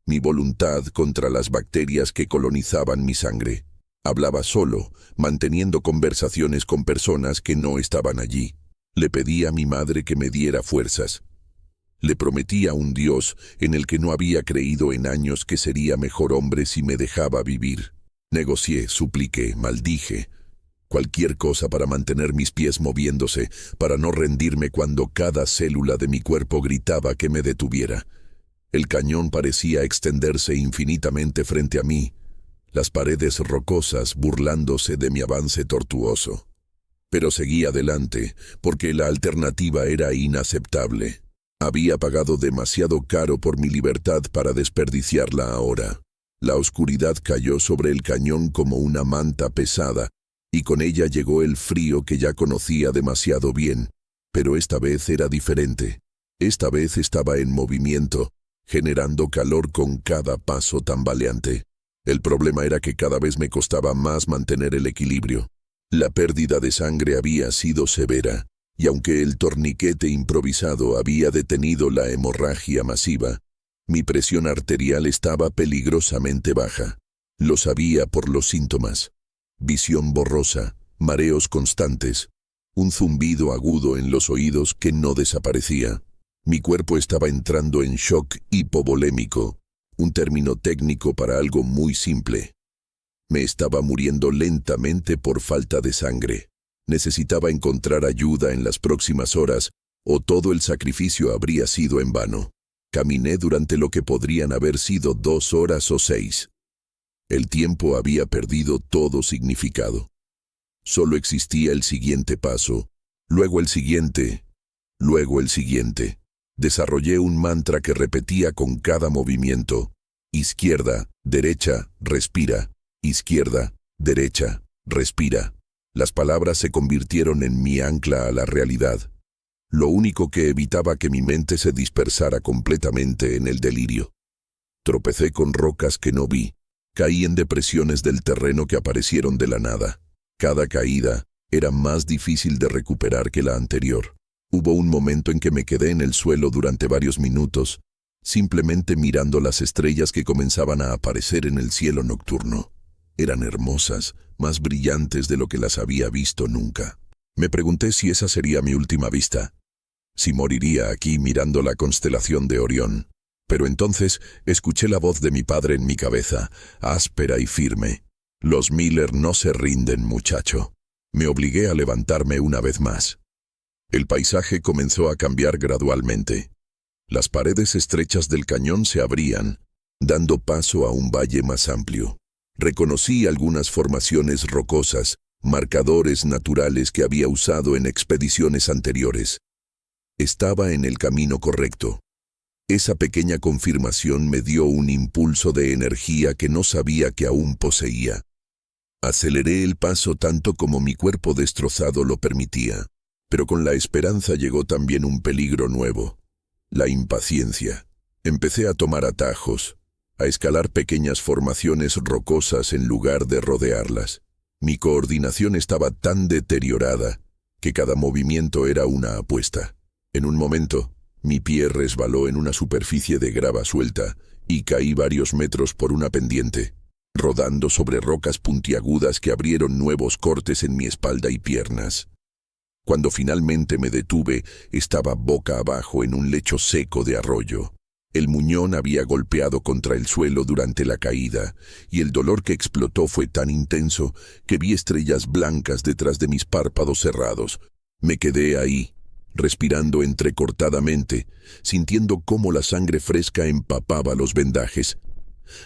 Mi voluntad contra las bacterias que colonizaban mi sangre. Hablaba solo, manteniendo conversaciones con personas que no estaban allí. Le pedí a mi madre que me diera fuerzas. Le prometí a un Dios en el que no había creído en años que sería mejor hombre si me dejaba vivir. Negocié, supliqué, maldije. Cualquier cosa para mantener mis pies moviéndose, para no rendirme cuando cada célula de mi cuerpo gritaba que me detuviera. El cañón parecía extenderse infinitamente frente a mí, las paredes rocosas burlándose de mi avance tortuoso. Pero seguí adelante, porque la alternativa era inaceptable. Había pagado demasiado caro por mi libertad para desperdiciarla ahora. La oscuridad cayó sobre el cañón como una manta pesada, y con ella llegó el frío que ya conocía demasiado bien. Pero esta vez era diferente. Esta vez estaba en movimiento, generando calor con cada paso tambaleante. El problema era que cada vez me costaba más mantener el equilibrio. La pérdida de sangre había sido severa, y aunque el torniquete improvisado había detenido la hemorragia masiva, mi presión arterial estaba peligrosamente baja. Lo sabía por los síntomas. Visión borrosa, mareos constantes, un zumbido agudo en los oídos que no desaparecía. Mi cuerpo estaba entrando en shock hipovolémico, un término técnico para algo muy simple. Me estaba muriendo lentamente por falta de sangre. Necesitaba encontrar ayuda en las próximas horas, o todo el sacrificio habría sido en vano. Caminé durante lo que podrían haber sido 2 horas o 6. El tiempo había perdido todo significado. Solo existía el siguiente paso, luego el siguiente, luego el siguiente. Desarrollé un mantra que repetía con cada movimiento. Izquierda, derecha, respira. Izquierda, derecha, respira. Las palabras se convirtieron en mi ancla a la realidad. Lo único que evitaba que mi mente se dispersara completamente en el delirio. Tropecé con rocas que no vi. Caí en depresiones del terreno que aparecieron de la nada. Cada caída era más difícil de recuperar que la anterior. Hubo un momento en que me quedé en el suelo durante varios minutos, simplemente mirando las estrellas que comenzaban a aparecer en el cielo nocturno. Eran hermosas, más brillantes de lo que las había visto nunca. Me pregunté si esa sería mi última vista, si moriría aquí mirando la constelación de Orión. Pero entonces escuché la voz de mi padre en mi cabeza, áspera y firme. Los Miller no se rinden, muchacho. Me obligué a levantarme una vez más. El paisaje comenzó a cambiar gradualmente. Las paredes estrechas del cañón se abrían, dando paso a un valle más amplio. Reconocí algunas formaciones rocosas, marcadores naturales que había usado en expediciones anteriores. Estaba en el camino correcto. Esa pequeña confirmación me dio un impulso de energía que no sabía que aún poseía. Aceleré el paso tanto como mi cuerpo destrozado lo permitía, pero con la esperanza llegó también un peligro nuevo: la impaciencia. Empecé a tomar atajos, a escalar pequeñas formaciones rocosas en lugar de rodearlas. Mi coordinación estaba tan deteriorada que cada movimiento era una apuesta. En un momento, mi pie resbaló en una superficie de grava suelta y caí varios metros por una pendiente, rodando sobre rocas puntiagudas que abrieron nuevos cortes en mi espalda y piernas. Cuando finalmente me detuve, estaba boca abajo en un lecho seco de arroyo. El muñón había golpeado contra el suelo durante la caída, y el dolor que explotó fue tan intenso que vi estrellas blancas detrás de mis párpados cerrados. Me quedé ahí, respirando entrecortadamente, sintiendo cómo la sangre fresca empapaba los vendajes.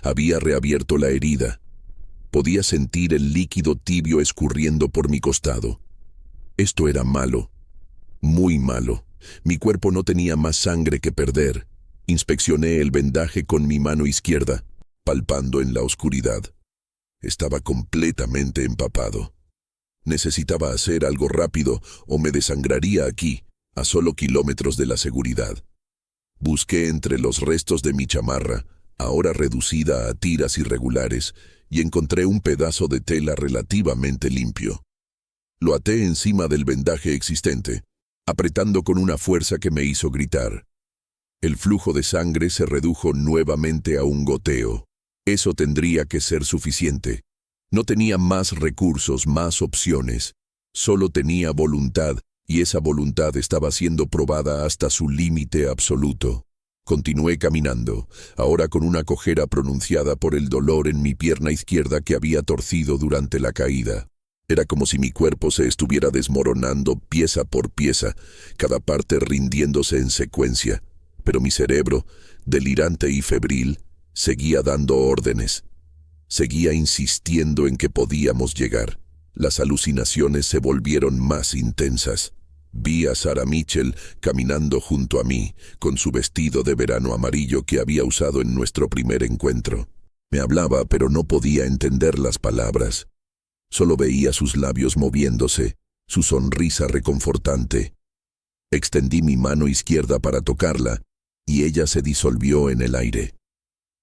Había reabierto la herida. Podía sentir el líquido tibio escurriendo por mi costado. Esto era malo, muy malo. Mi cuerpo no tenía más sangre que perder. Inspeccioné el vendaje con mi mano izquierda, palpando en la oscuridad. Estaba completamente empapado. Necesitaba hacer algo rápido o me desangraría aquí, a solo kilómetros de la seguridad. Busqué entre los restos de mi chamarra, ahora reducida a tiras irregulares, y encontré un pedazo de tela relativamente limpio. Lo até encima del vendaje existente, apretando con una fuerza que me hizo gritar. El flujo de sangre se redujo nuevamente a un goteo. Eso tendría que ser suficiente. No tenía más recursos, más opciones. Solo tenía voluntad, y esa voluntad estaba siendo probada hasta su límite absoluto. Continué caminando, ahora con una cojera pronunciada por el dolor en mi pierna izquierda que había torcido durante la caída. Era como si mi cuerpo se estuviera desmoronando pieza por pieza, cada parte rindiéndose en secuencia, pero mi cerebro, delirante y febril, seguía dando órdenes. Seguía insistiendo en que podíamos llegar. Las alucinaciones se volvieron más intensas. Vi a Sarah Mitchell caminando junto a mí, con su vestido de verano amarillo que había usado en nuestro primer encuentro. Me hablaba, pero no podía entender las palabras. Solo veía sus labios moviéndose, su sonrisa reconfortante. Extendí mi mano izquierda para tocarla, y ella se disolvió en el aire.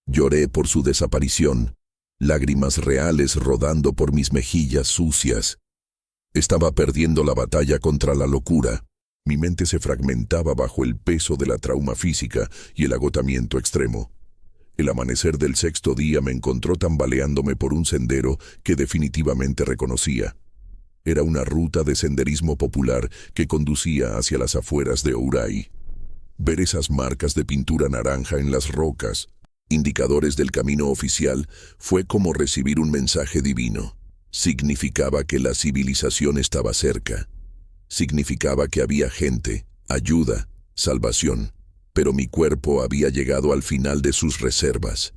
Lloré por su desaparición, lágrimas reales rodando por mis mejillas sucias. Estaba perdiendo la batalla contra la locura. Mi mente se fragmentaba bajo el peso de la trauma física y el agotamiento extremo. El amanecer del sexto día me encontró tambaleándome por un sendero que definitivamente reconocía. Era una ruta de senderismo popular que conducía hacia las afueras de Ouray. Ver esas marcas de pintura naranja en las rocas, indicadores del camino oficial, fue como recibir un mensaje divino. Significaba que la civilización estaba cerca. Significaba que había gente, ayuda, salvación. Pero mi cuerpo había llegado al final de sus reservas.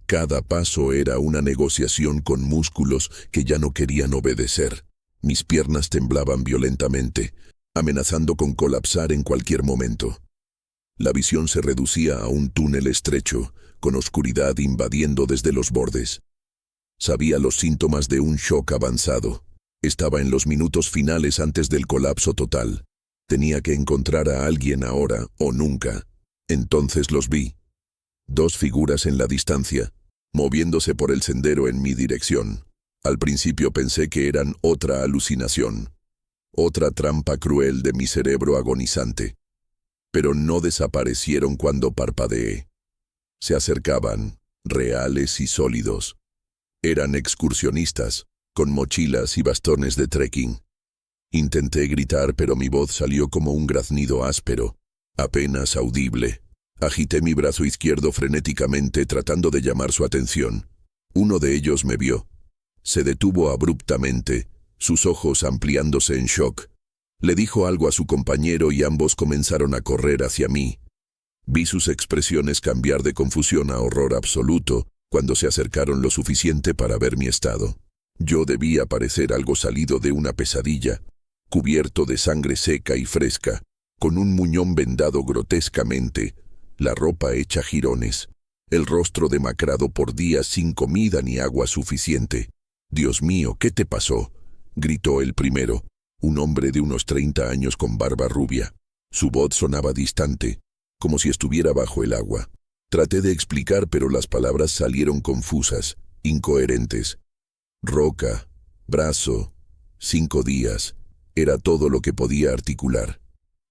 Cada paso era una negociación con músculos que ya no querían obedecer. Mis piernas temblaban violentamente, amenazando con colapsar en cualquier momento. La visión se reducía a un túnel estrecho, con oscuridad invadiendo desde los bordes. Sabía los síntomas de un shock avanzado. Estaba en los minutos finales antes del colapso total. Tenía que encontrar a alguien ahora o nunca. Entonces los vi. 2 figuras en la distancia, moviéndose por el sendero en mi dirección. Al principio pensé que eran otra alucinación, otra trampa cruel de mi cerebro agonizante. Pero no desaparecieron cuando parpadeé. Se acercaban, reales y sólidos. Eran excursionistas, con mochilas y bastones de trekking. Intenté gritar, pero mi voz salió como un graznido áspero, apenas audible. Agité mi brazo izquierdo frenéticamente tratando de llamar su atención. Uno de ellos me vio. Se detuvo abruptamente, sus ojos ampliándose en shock. Le dijo algo a su compañero y ambos comenzaron a correr hacia mí. Vi sus expresiones cambiar de confusión a horror absoluto cuando se acercaron lo suficiente para ver mi estado. Yo debía parecer algo salido de una pesadilla, cubierto de sangre seca y fresca, con un muñón vendado grotescamente, la ropa hecha jirones, el rostro demacrado por días sin comida ni agua suficiente. «Dios mío, ¿qué te pasó?», gritó el primero, un hombre de unos 30 años con barba rubia. Su voz sonaba distante, como si estuviera bajo el agua. Traté de explicar, pero las palabras salieron confusas, incoherentes. Roca, brazo, 5 días, era todo lo que podía articular.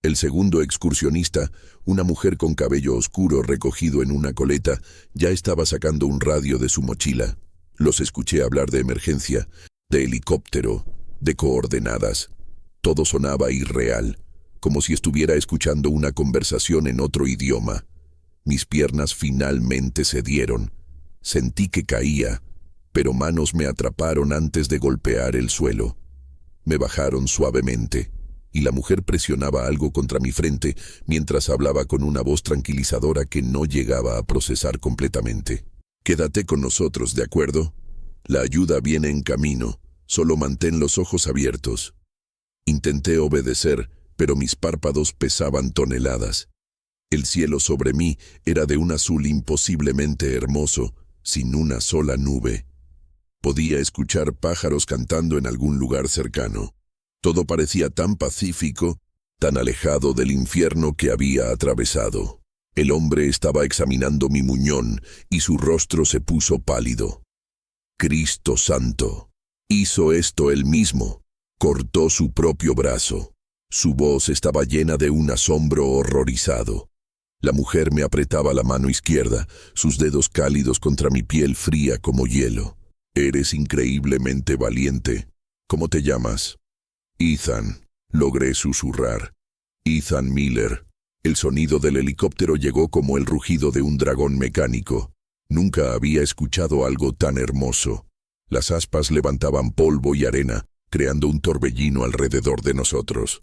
El segundo excursionista, una mujer con cabello oscuro recogido en una coleta, ya estaba sacando un radio de su mochila. Los escuché hablar de emergencia, de helicóptero, de coordenadas. Todo sonaba irreal, como si estuviera escuchando una conversación en otro idioma. Mis piernas finalmente cedieron. Sentí que caía, pero manos me atraparon antes de golpear el suelo. Me bajaron suavemente, y la mujer presionaba algo contra mi frente mientras hablaba con una voz tranquilizadora que no llegaba a procesar completamente. «Quédate con nosotros, ¿de acuerdo? La ayuda viene en camino, solo mantén los ojos abiertos». Intenté obedecer, pero mis párpados pesaban toneladas. El cielo sobre mí era de un azul imposiblemente hermoso, sin una sola nube. Podía escuchar pájaros cantando en algún lugar cercano. Todo parecía tan pacífico, tan alejado del infierno que había atravesado. El hombre estaba examinando mi muñón y su rostro se puso pálido. «Cristo santo, hizo esto él mismo. Cortó su propio brazo». Su voz estaba llena de un asombro horrorizado. La mujer me apretaba la mano izquierda, sus dedos cálidos contra mi piel fría como hielo. «Eres increíblemente valiente. ¿Cómo te llamas?» «Ethan», logré susurrar. «Ethan Miller». El sonido del helicóptero llegó como el rugido de un dragón mecánico. Nunca había escuchado algo tan hermoso. Las aspas levantaban polvo y arena, creando un torbellino alrededor de nosotros.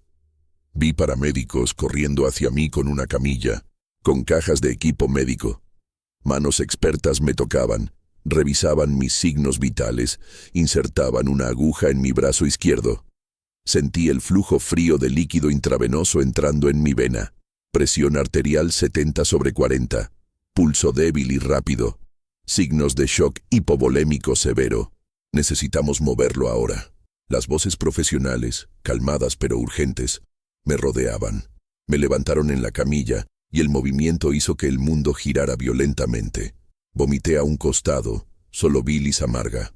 Vi paramédicos corriendo hacia mí con una camilla, con cajas de equipo médico. Manos expertas me tocaban, revisaban mis signos vitales, insertaban una aguja en mi brazo izquierdo. Sentí el flujo frío de líquido intravenoso entrando en mi vena. Presión arterial 70/40. Pulso débil y rápido. Signos de shock hipovolémico severo. «Necesitamos moverlo ahora». Las voces profesionales, calmadas pero urgentes, me rodeaban. Me levantaron en la camilla y el movimiento hizo que el mundo girara violentamente. Vomité a un costado, solo bilis amarga.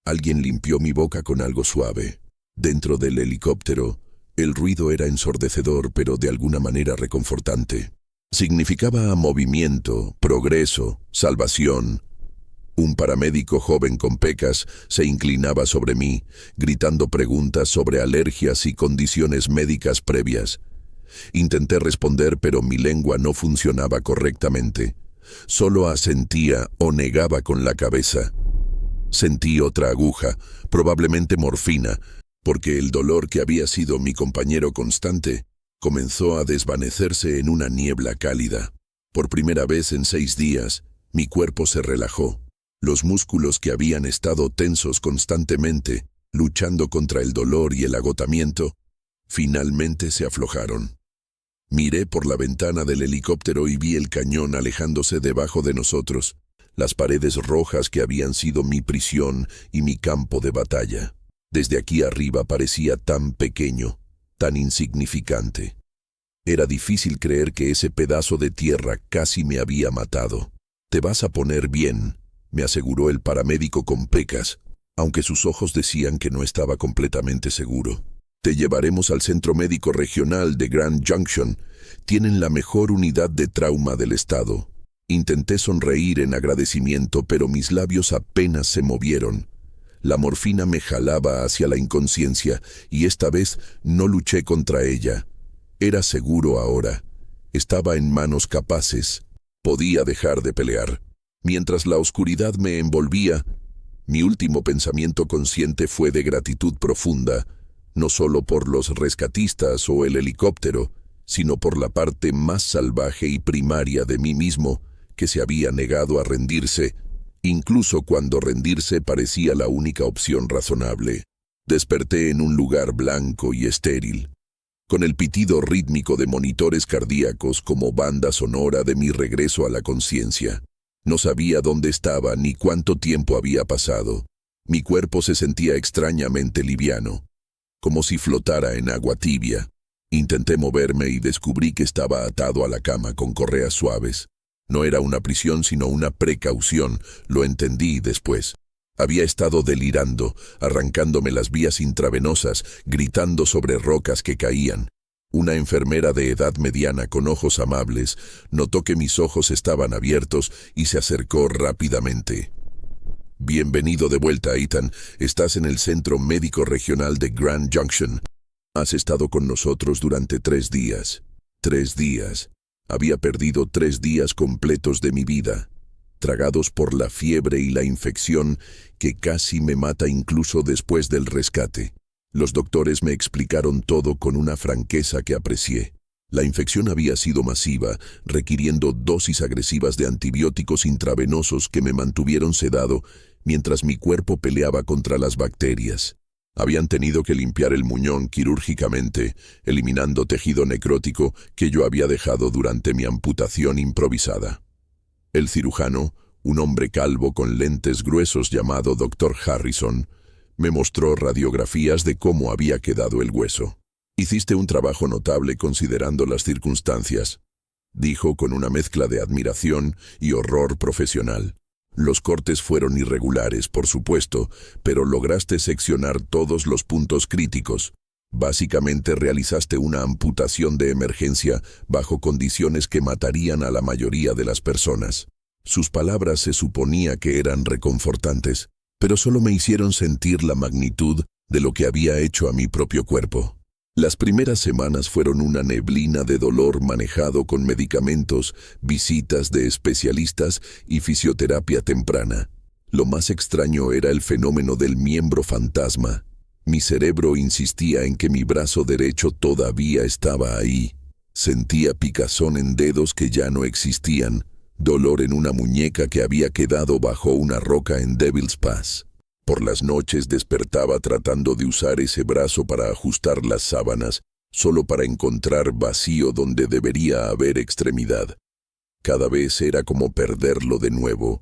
Alguien limpió mi boca con algo suave. Dentro del helicóptero, el ruido era ensordecedor pero de alguna manera reconfortante. Significaba movimiento, progreso, salvación. Un paramédico joven con pecas se inclinaba sobre mí, gritando preguntas sobre alergias y condiciones médicas previas. Intenté responder, pero mi lengua no funcionaba correctamente. Solo asentía o negaba con la cabeza. Sentí otra aguja, probablemente morfina, porque el dolor que había sido mi compañero constante comenzó a desvanecerse en una niebla cálida. Por primera vez en 6 días, mi cuerpo se relajó. Los músculos que habían estado tensos constantemente, luchando contra el dolor y el agotamiento, finalmente se aflojaron. Miré por la ventana del helicóptero y vi el cañón alejándose debajo de nosotros, las paredes rojas que habían sido mi prisión y mi campo de batalla. Desde aquí arriba parecía tan pequeño, tan insignificante. Era difícil creer que ese pedazo de tierra casi me había matado. «Te vas a poner bien», me aseguró el paramédico con pecas, aunque sus ojos decían que no estaba completamente seguro. «Te llevaremos al Centro Médico Regional de Grand Junction. Tienen la mejor unidad de trauma del estado». Intenté sonreír en agradecimiento, pero mis labios apenas se movieron. La morfina me jalaba hacia la inconsciencia, y esta vez no luché contra ella. Era seguro ahora. Estaba en manos capaces. Podía dejar de pelear. Mientras la oscuridad me envolvía, mi último pensamiento consciente fue de gratitud profunda, no solo por los rescatistas o el helicóptero, sino por la parte más salvaje y primaria de mí mismo, que se había negado a rendirse, incluso cuando rendirse parecía la única opción razonable. Desperté en un lugar blanco y estéril, con el pitido rítmico de monitores cardíacos como banda sonora de mi regreso a la conciencia. No sabía dónde estaba ni cuánto tiempo había pasado. Mi cuerpo se sentía extrañamente liviano, como si flotara en agua tibia. Intenté moverme y descubrí que estaba atado a la cama con correas suaves. No era una prisión, sino una precaución, lo entendí después. Había estado delirando, arrancándome las vías intravenosas, gritando sobre rocas que caían. Una enfermera de edad mediana con ojos amables notó que mis ojos estaban abiertos y se acercó rápidamente. «Bienvenido de vuelta, Ethan. Estás en el Centro Médico Regional de Grand Junction. Has estado con nosotros durante 3 días. 3 días. Había perdido 3 días completos de mi vida, tragados por la fiebre y la infección que casi me mata incluso después del rescate. Los doctores me explicaron todo con una franqueza que aprecié. La infección había sido masiva, requiriendo dosis agresivas de antibióticos intravenosos que me mantuvieron sedado mientras mi cuerpo peleaba contra las bacterias. Habían tenido que limpiar el muñón quirúrgicamente, eliminando tejido necrótico que yo había dejado durante mi amputación improvisada. El cirujano, un hombre calvo con lentes gruesos llamado Dr. Harrison, me mostró radiografías de cómo había quedado el hueso. «Hiciste un trabajo notable considerando las circunstancias», dijo con una mezcla de admiración y horror profesional. «Los cortes fueron irregulares, por supuesto, pero lograste seccionar todos los puntos críticos. Básicamente realizaste una amputación de emergencia bajo condiciones que matarían a la mayoría de las personas». Sus palabras se suponía que eran reconfortantes, pero solo me hicieron sentir la magnitud de lo que había hecho a mi propio cuerpo. Las primeras semanas fueron una neblina de dolor manejado con medicamentos, visitas de especialistas y fisioterapia temprana. Lo más extraño era el fenómeno del miembro fantasma. Mi cerebro insistía en que mi brazo derecho todavía estaba ahí. Sentía picazón en dedos que ya no existían, dolor en una muñeca que había quedado bajo una roca en Devil's Pass. Por las noches despertaba tratando de usar ese brazo para ajustar las sábanas, solo para encontrar vacío donde debería haber extremidad. Cada vez era como perderlo de nuevo,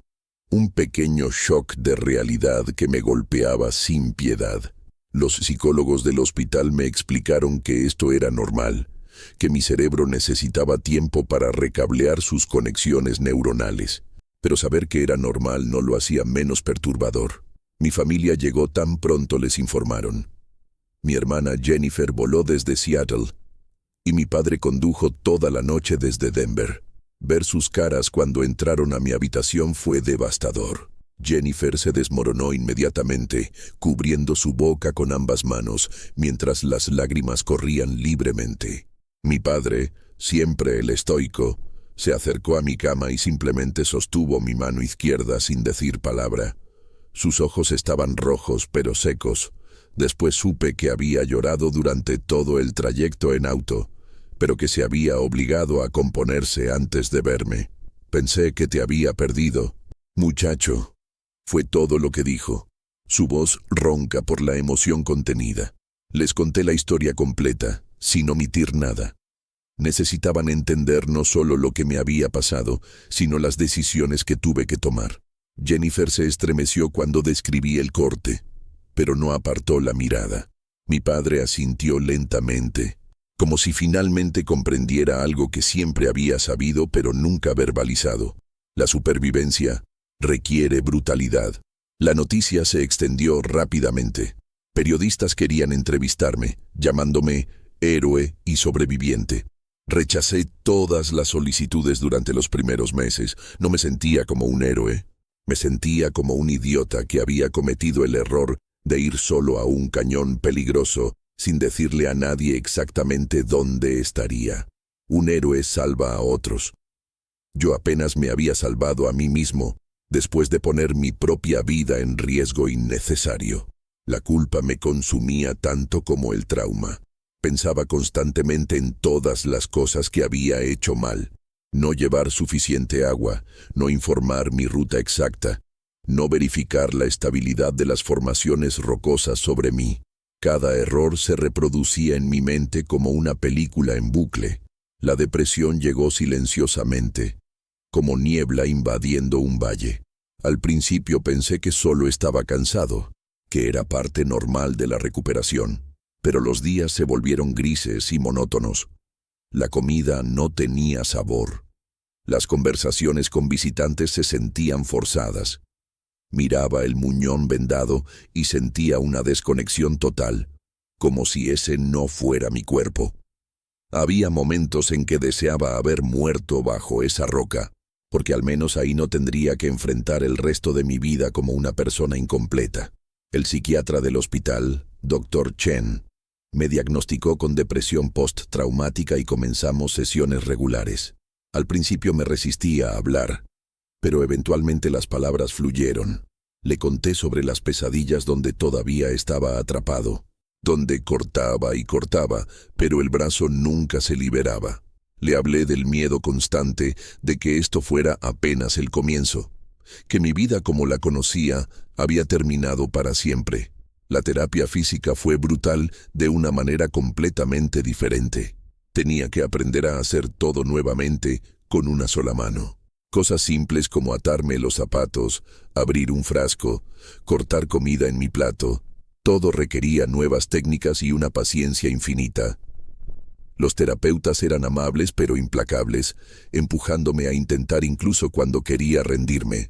un pequeño shock de realidad que me golpeaba sin piedad. Los psicólogos del hospital me explicaron que esto era normal, que mi cerebro necesitaba tiempo para recablear sus conexiones neuronales, pero saber que era normal no lo hacía menos perturbador. Mi familia llegó tan pronto les informaron. Mi hermana Jennifer voló desde Seattle y mi padre condujo toda la noche desde Denver. Ver sus caras cuando entraron a mi habitación fue devastador. Jennifer se desmoronó inmediatamente, cubriendo su boca con ambas manos, mientras las lágrimas corrían libremente. Mi padre, siempre el estoico, se acercó a mi cama y simplemente sostuvo mi mano izquierda sin decir palabra. Sus ojos estaban rojos pero secos. Después supe que había llorado durante todo el trayecto en auto, pero que se había obligado a componerse antes de verme. «Pensé que te había perdido, muchacho», fue todo lo que dijo, su voz ronca por la emoción contenida. Les conté la historia completa, sin omitir nada. Necesitaban entender no solo lo que me había pasado, sino las decisiones que tuve que tomar. Jennifer se estremeció cuando describí el corte, pero no apartó la mirada. Mi padre asintió lentamente, como si finalmente comprendiera algo que siempre había sabido pero nunca verbalizado. La supervivencia requiere brutalidad. La noticia se extendió rápidamente. Periodistas querían entrevistarme, llamándome héroe y sobreviviente. Rechacé todas las solicitudes durante los primeros meses. No me sentía como un héroe. Me sentía como un idiota que había cometido el error de ir solo a un cañón peligroso sin decirle a nadie exactamente dónde estaría. Un héroe salva a otros. Yo apenas me había salvado a mí mismo después de poner mi propia vida en riesgo innecesario. La culpa me consumía tanto como el trauma. Pensaba constantemente en todas las cosas que había hecho mal. No llevar suficiente agua, no informar mi ruta exacta, no verificar la estabilidad de las formaciones rocosas sobre mí. Cada error se reproducía en mi mente como una película en bucle. La depresión llegó silenciosamente, como niebla invadiendo un valle. Al principio pensé que solo estaba cansado, que era parte normal de la recuperación, pero los días se volvieron grises y monótonos. La comida no tenía sabor. Las conversaciones con visitantes se sentían forzadas. Miraba el muñón vendado y sentía una desconexión total, como si ese no fuera mi cuerpo. Había momentos en que deseaba haber muerto bajo esa roca, porque al menos ahí no tendría que enfrentar el resto de mi vida como una persona incompleta. El psiquiatra del hospital, Dr. Chen, me diagnosticó con depresión postraumática y comenzamos sesiones regulares. Al principio me resistía a hablar, pero eventualmente las palabras fluyeron. Le conté sobre las pesadillas donde todavía estaba atrapado, donde cortaba y cortaba, pero el brazo nunca se liberaba. Le hablé del miedo constante de que esto fuera apenas el comienzo, que mi vida como la conocía había terminado para siempre. La terapia física fue brutal de una manera completamente diferente. Tenía que aprender a hacer todo nuevamente con una sola mano. Cosas simples como atarme los zapatos, abrir un frasco, cortar comida en mi plato. Todo requería nuevas técnicas y una paciencia infinita. Los terapeutas eran amables pero implacables, empujándome a intentar incluso cuando quería rendirme.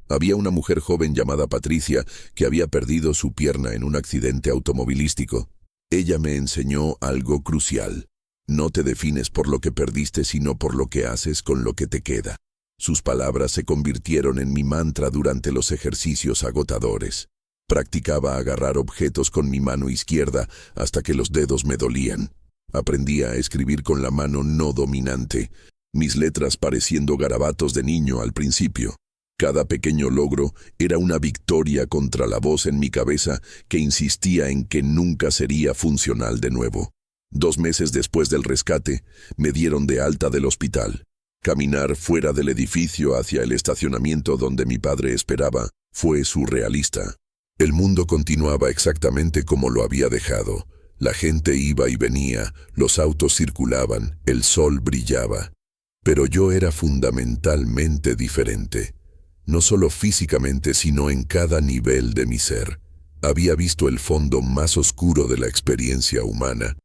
Había una mujer joven llamada Patricia que había perdido su pierna en un accidente automovilístico. Ella me enseñó algo crucial. No te defines por lo que perdiste, sino por lo que haces con lo que te queda. Sus palabras se convirtieron en mi mantra durante los ejercicios agotadores. Practicaba agarrar objetos con mi mano izquierda hasta que los dedos me dolían. Aprendí a escribir con la mano no dominante, mis letras pareciendo garabatos de niño al principio. Cada pequeño logro era una victoria contra la voz en mi cabeza que insistía en que nunca sería funcional de nuevo. 2 meses después del rescate, me dieron de alta del hospital. Caminar fuera del edificio hacia el estacionamiento donde mi padre esperaba fue surrealista. El mundo continuaba exactamente como lo había dejado. La gente iba y venía, los autos circulaban, el sol brillaba. Pero yo era fundamentalmente diferente. No solo físicamente, sino en cada nivel de mi ser. Había visto el fondo más oscuro de la experiencia humana.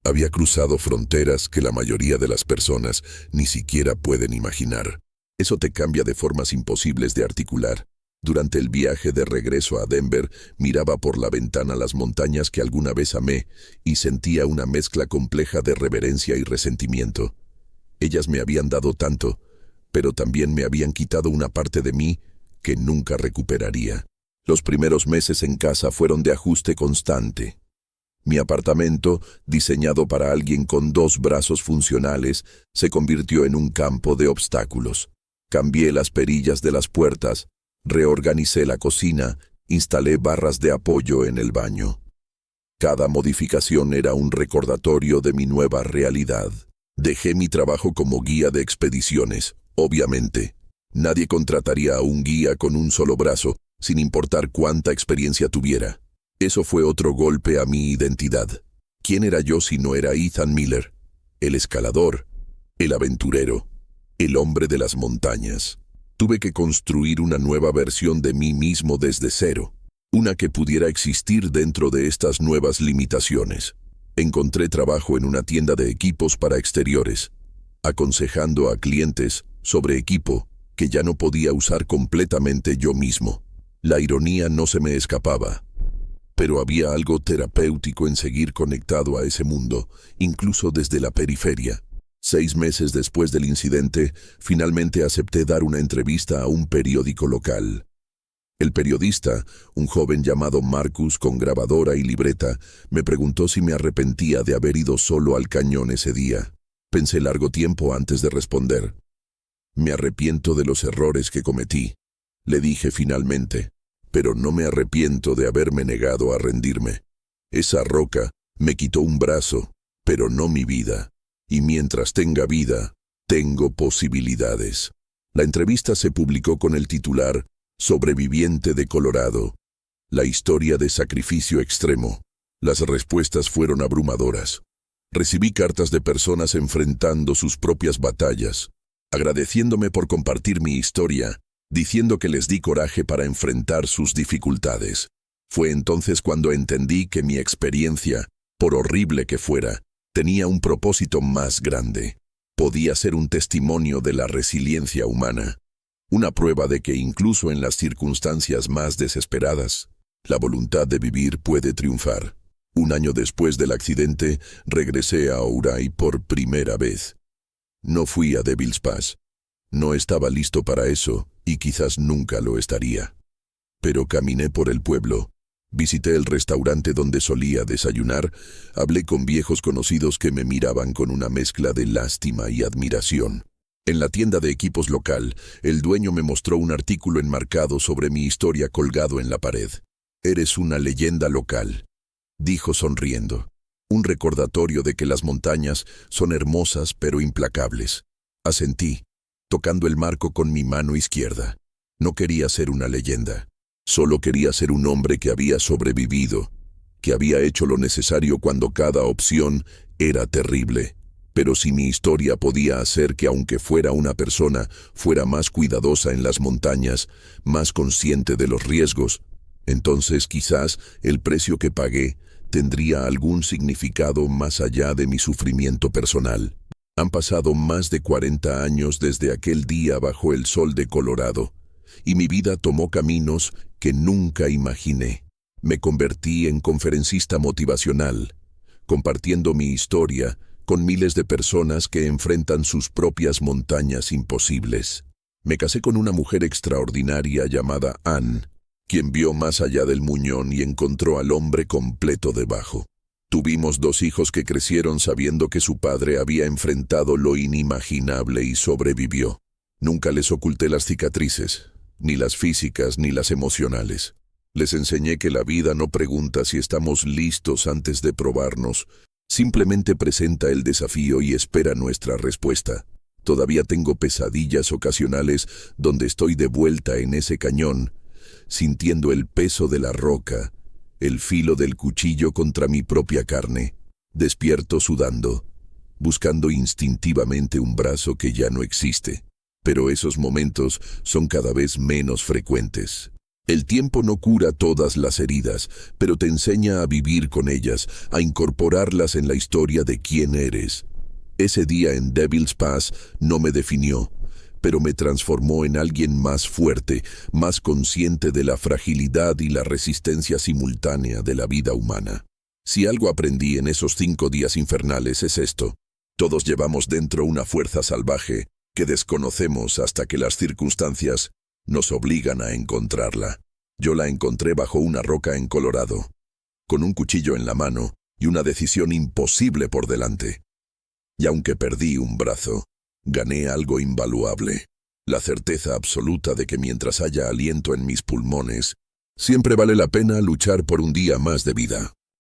Había cruzado fronteras que la mayoría de las personas ni siquiera pueden imaginar. Eso te cambia de formas imposibles de articular. Durante el viaje de regreso a Denver, miraba por la ventana las montañas que alguna vez amé y sentía una mezcla compleja de reverencia y resentimiento. Ellas me habían dado tanto, pero también me habían quitado una parte de mí que nunca recuperaría. Los primeros meses en casa fueron de ajuste constante. Mi apartamento, diseñado para alguien con 2 brazos funcionales, se convirtió en un campo de obstáculos. Cambié las perillas de las puertas, reorganicé la cocina, instalé barras de apoyo en el baño. Cada modificación era un recordatorio de mi nueva realidad. Dejé mi trabajo como guía de expediciones, obviamente. Nadie contrataría a un guía con un solo brazo, sin importar cuánta experiencia tuviera. Eso fue otro golpe a mi identidad. ¿Quién era yo si no era Ethan Miller? El escalador, el aventurero, el hombre de las montañas. Tuve que construir una nueva versión de mí mismo desde cero, una que pudiera existir dentro de estas nuevas limitaciones. Encontré trabajo en una tienda de equipos para exteriores, aconsejando a clientes sobre equipo que ya no podía usar completamente yo mismo. La ironía no se me escapaba. Pero había algo terapéutico en seguir conectado a ese mundo, incluso desde la periferia. 6 meses después del incidente, finalmente acepté dar una entrevista a un periódico local. El periodista, un joven llamado Marcus con grabadora y libreta, me preguntó si me arrepentía de haber ido solo al cañón ese día. Pensé largo tiempo antes de responder. Me arrepiento de los errores que cometí, le dije finalmente. Pero no me arrepiento de haberme negado a rendirme. Esa roca Me quitó un brazo, pero no mi vida. Y mientras tenga vida, tengo posibilidades. La entrevista se publicó con el titular Sobreviviente de Colorado. La historia de sacrificio extremo. Las respuestas fueron abrumadoras. Recibí cartas de personas enfrentando sus propias batallas, agradeciéndome por compartir mi historia, diciendo que les di coraje para enfrentar sus dificultades. Fue entonces cuando entendí que mi experiencia, por horrible que fuera, tenía un propósito más grande. Podía ser un testimonio de la resiliencia humana, una prueba de que incluso en las circunstancias más desesperadas, la voluntad de vivir puede triunfar. Un año después del accidente, regresé a Ouray por primera vez. No fui a Devil's Pass. No estaba listo para eso, y quizás nunca lo estaría. Pero caminé por el pueblo, visité el restaurante donde solía desayunar, hablé con viejos conocidos que me miraban con una mezcla de lástima y admiración. En la tienda de equipos local, el dueño me mostró un artículo enmarcado sobre mi historia colgado en la pared. «Eres una leyenda local», dijo sonriendo. «Un recordatorio de que las montañas son hermosas pero implacables». Asentí, tocando el marco con mi mano izquierda. No quería ser una leyenda. Solo quería ser un hombre que había sobrevivido, que había hecho lo necesario cuando cada opción era terrible. Pero si mi historia podía hacer que aunque fuera una persona, fuera más cuidadosa en las montañas, más consciente de los riesgos, entonces quizás el precio que pagué tendría algún significado más allá de mi sufrimiento personal. Han pasado más de 40 años desde aquel día bajo el sol de Colorado, y mi vida tomó caminos que nunca imaginé. Me convertí en conferencista motivacional, compartiendo mi historia con miles de personas que enfrentan sus propias montañas imposibles. Me casé con una mujer extraordinaria llamada Ann, quien vio más allá del muñón y encontró al hombre completo debajo. Tuvimos 2 hijos que crecieron sabiendo que su padre había enfrentado lo inimaginable y sobrevivió. Nunca les oculté las cicatrices, ni las físicas ni las emocionales. Les enseñé que la vida no pregunta si estamos listos antes de probarnos, simplemente presenta el desafío y espera nuestra respuesta. Todavía tengo pesadillas ocasionales donde estoy de vuelta en ese cañón, sintiendo el peso de la roca, el filo del cuchillo contra mi propia carne. Despierto sudando, buscando instintivamente un brazo que ya no existe. Pero esos momentos son cada vez menos frecuentes. El tiempo no cura todas las heridas, pero te enseña a vivir con ellas, a incorporarlas en la historia de quién eres. Ese día en Devil's Pass no me definió, pero me transformó en alguien más fuerte, más consciente de la fragilidad y la resistencia simultánea de la vida humana. Si algo aprendí en esos 5 días infernales es esto: todos llevamos dentro una fuerza salvaje que desconocemos hasta que las circunstancias nos obligan a encontrarla. Yo la encontré bajo una roca en Colorado, con un cuchillo en la mano y una decisión imposible por delante. Y aunque perdí un brazo, gané algo invaluable: la certeza absoluta de que mientras haya aliento en mis pulmones, siempre vale la pena luchar por un día más de vida.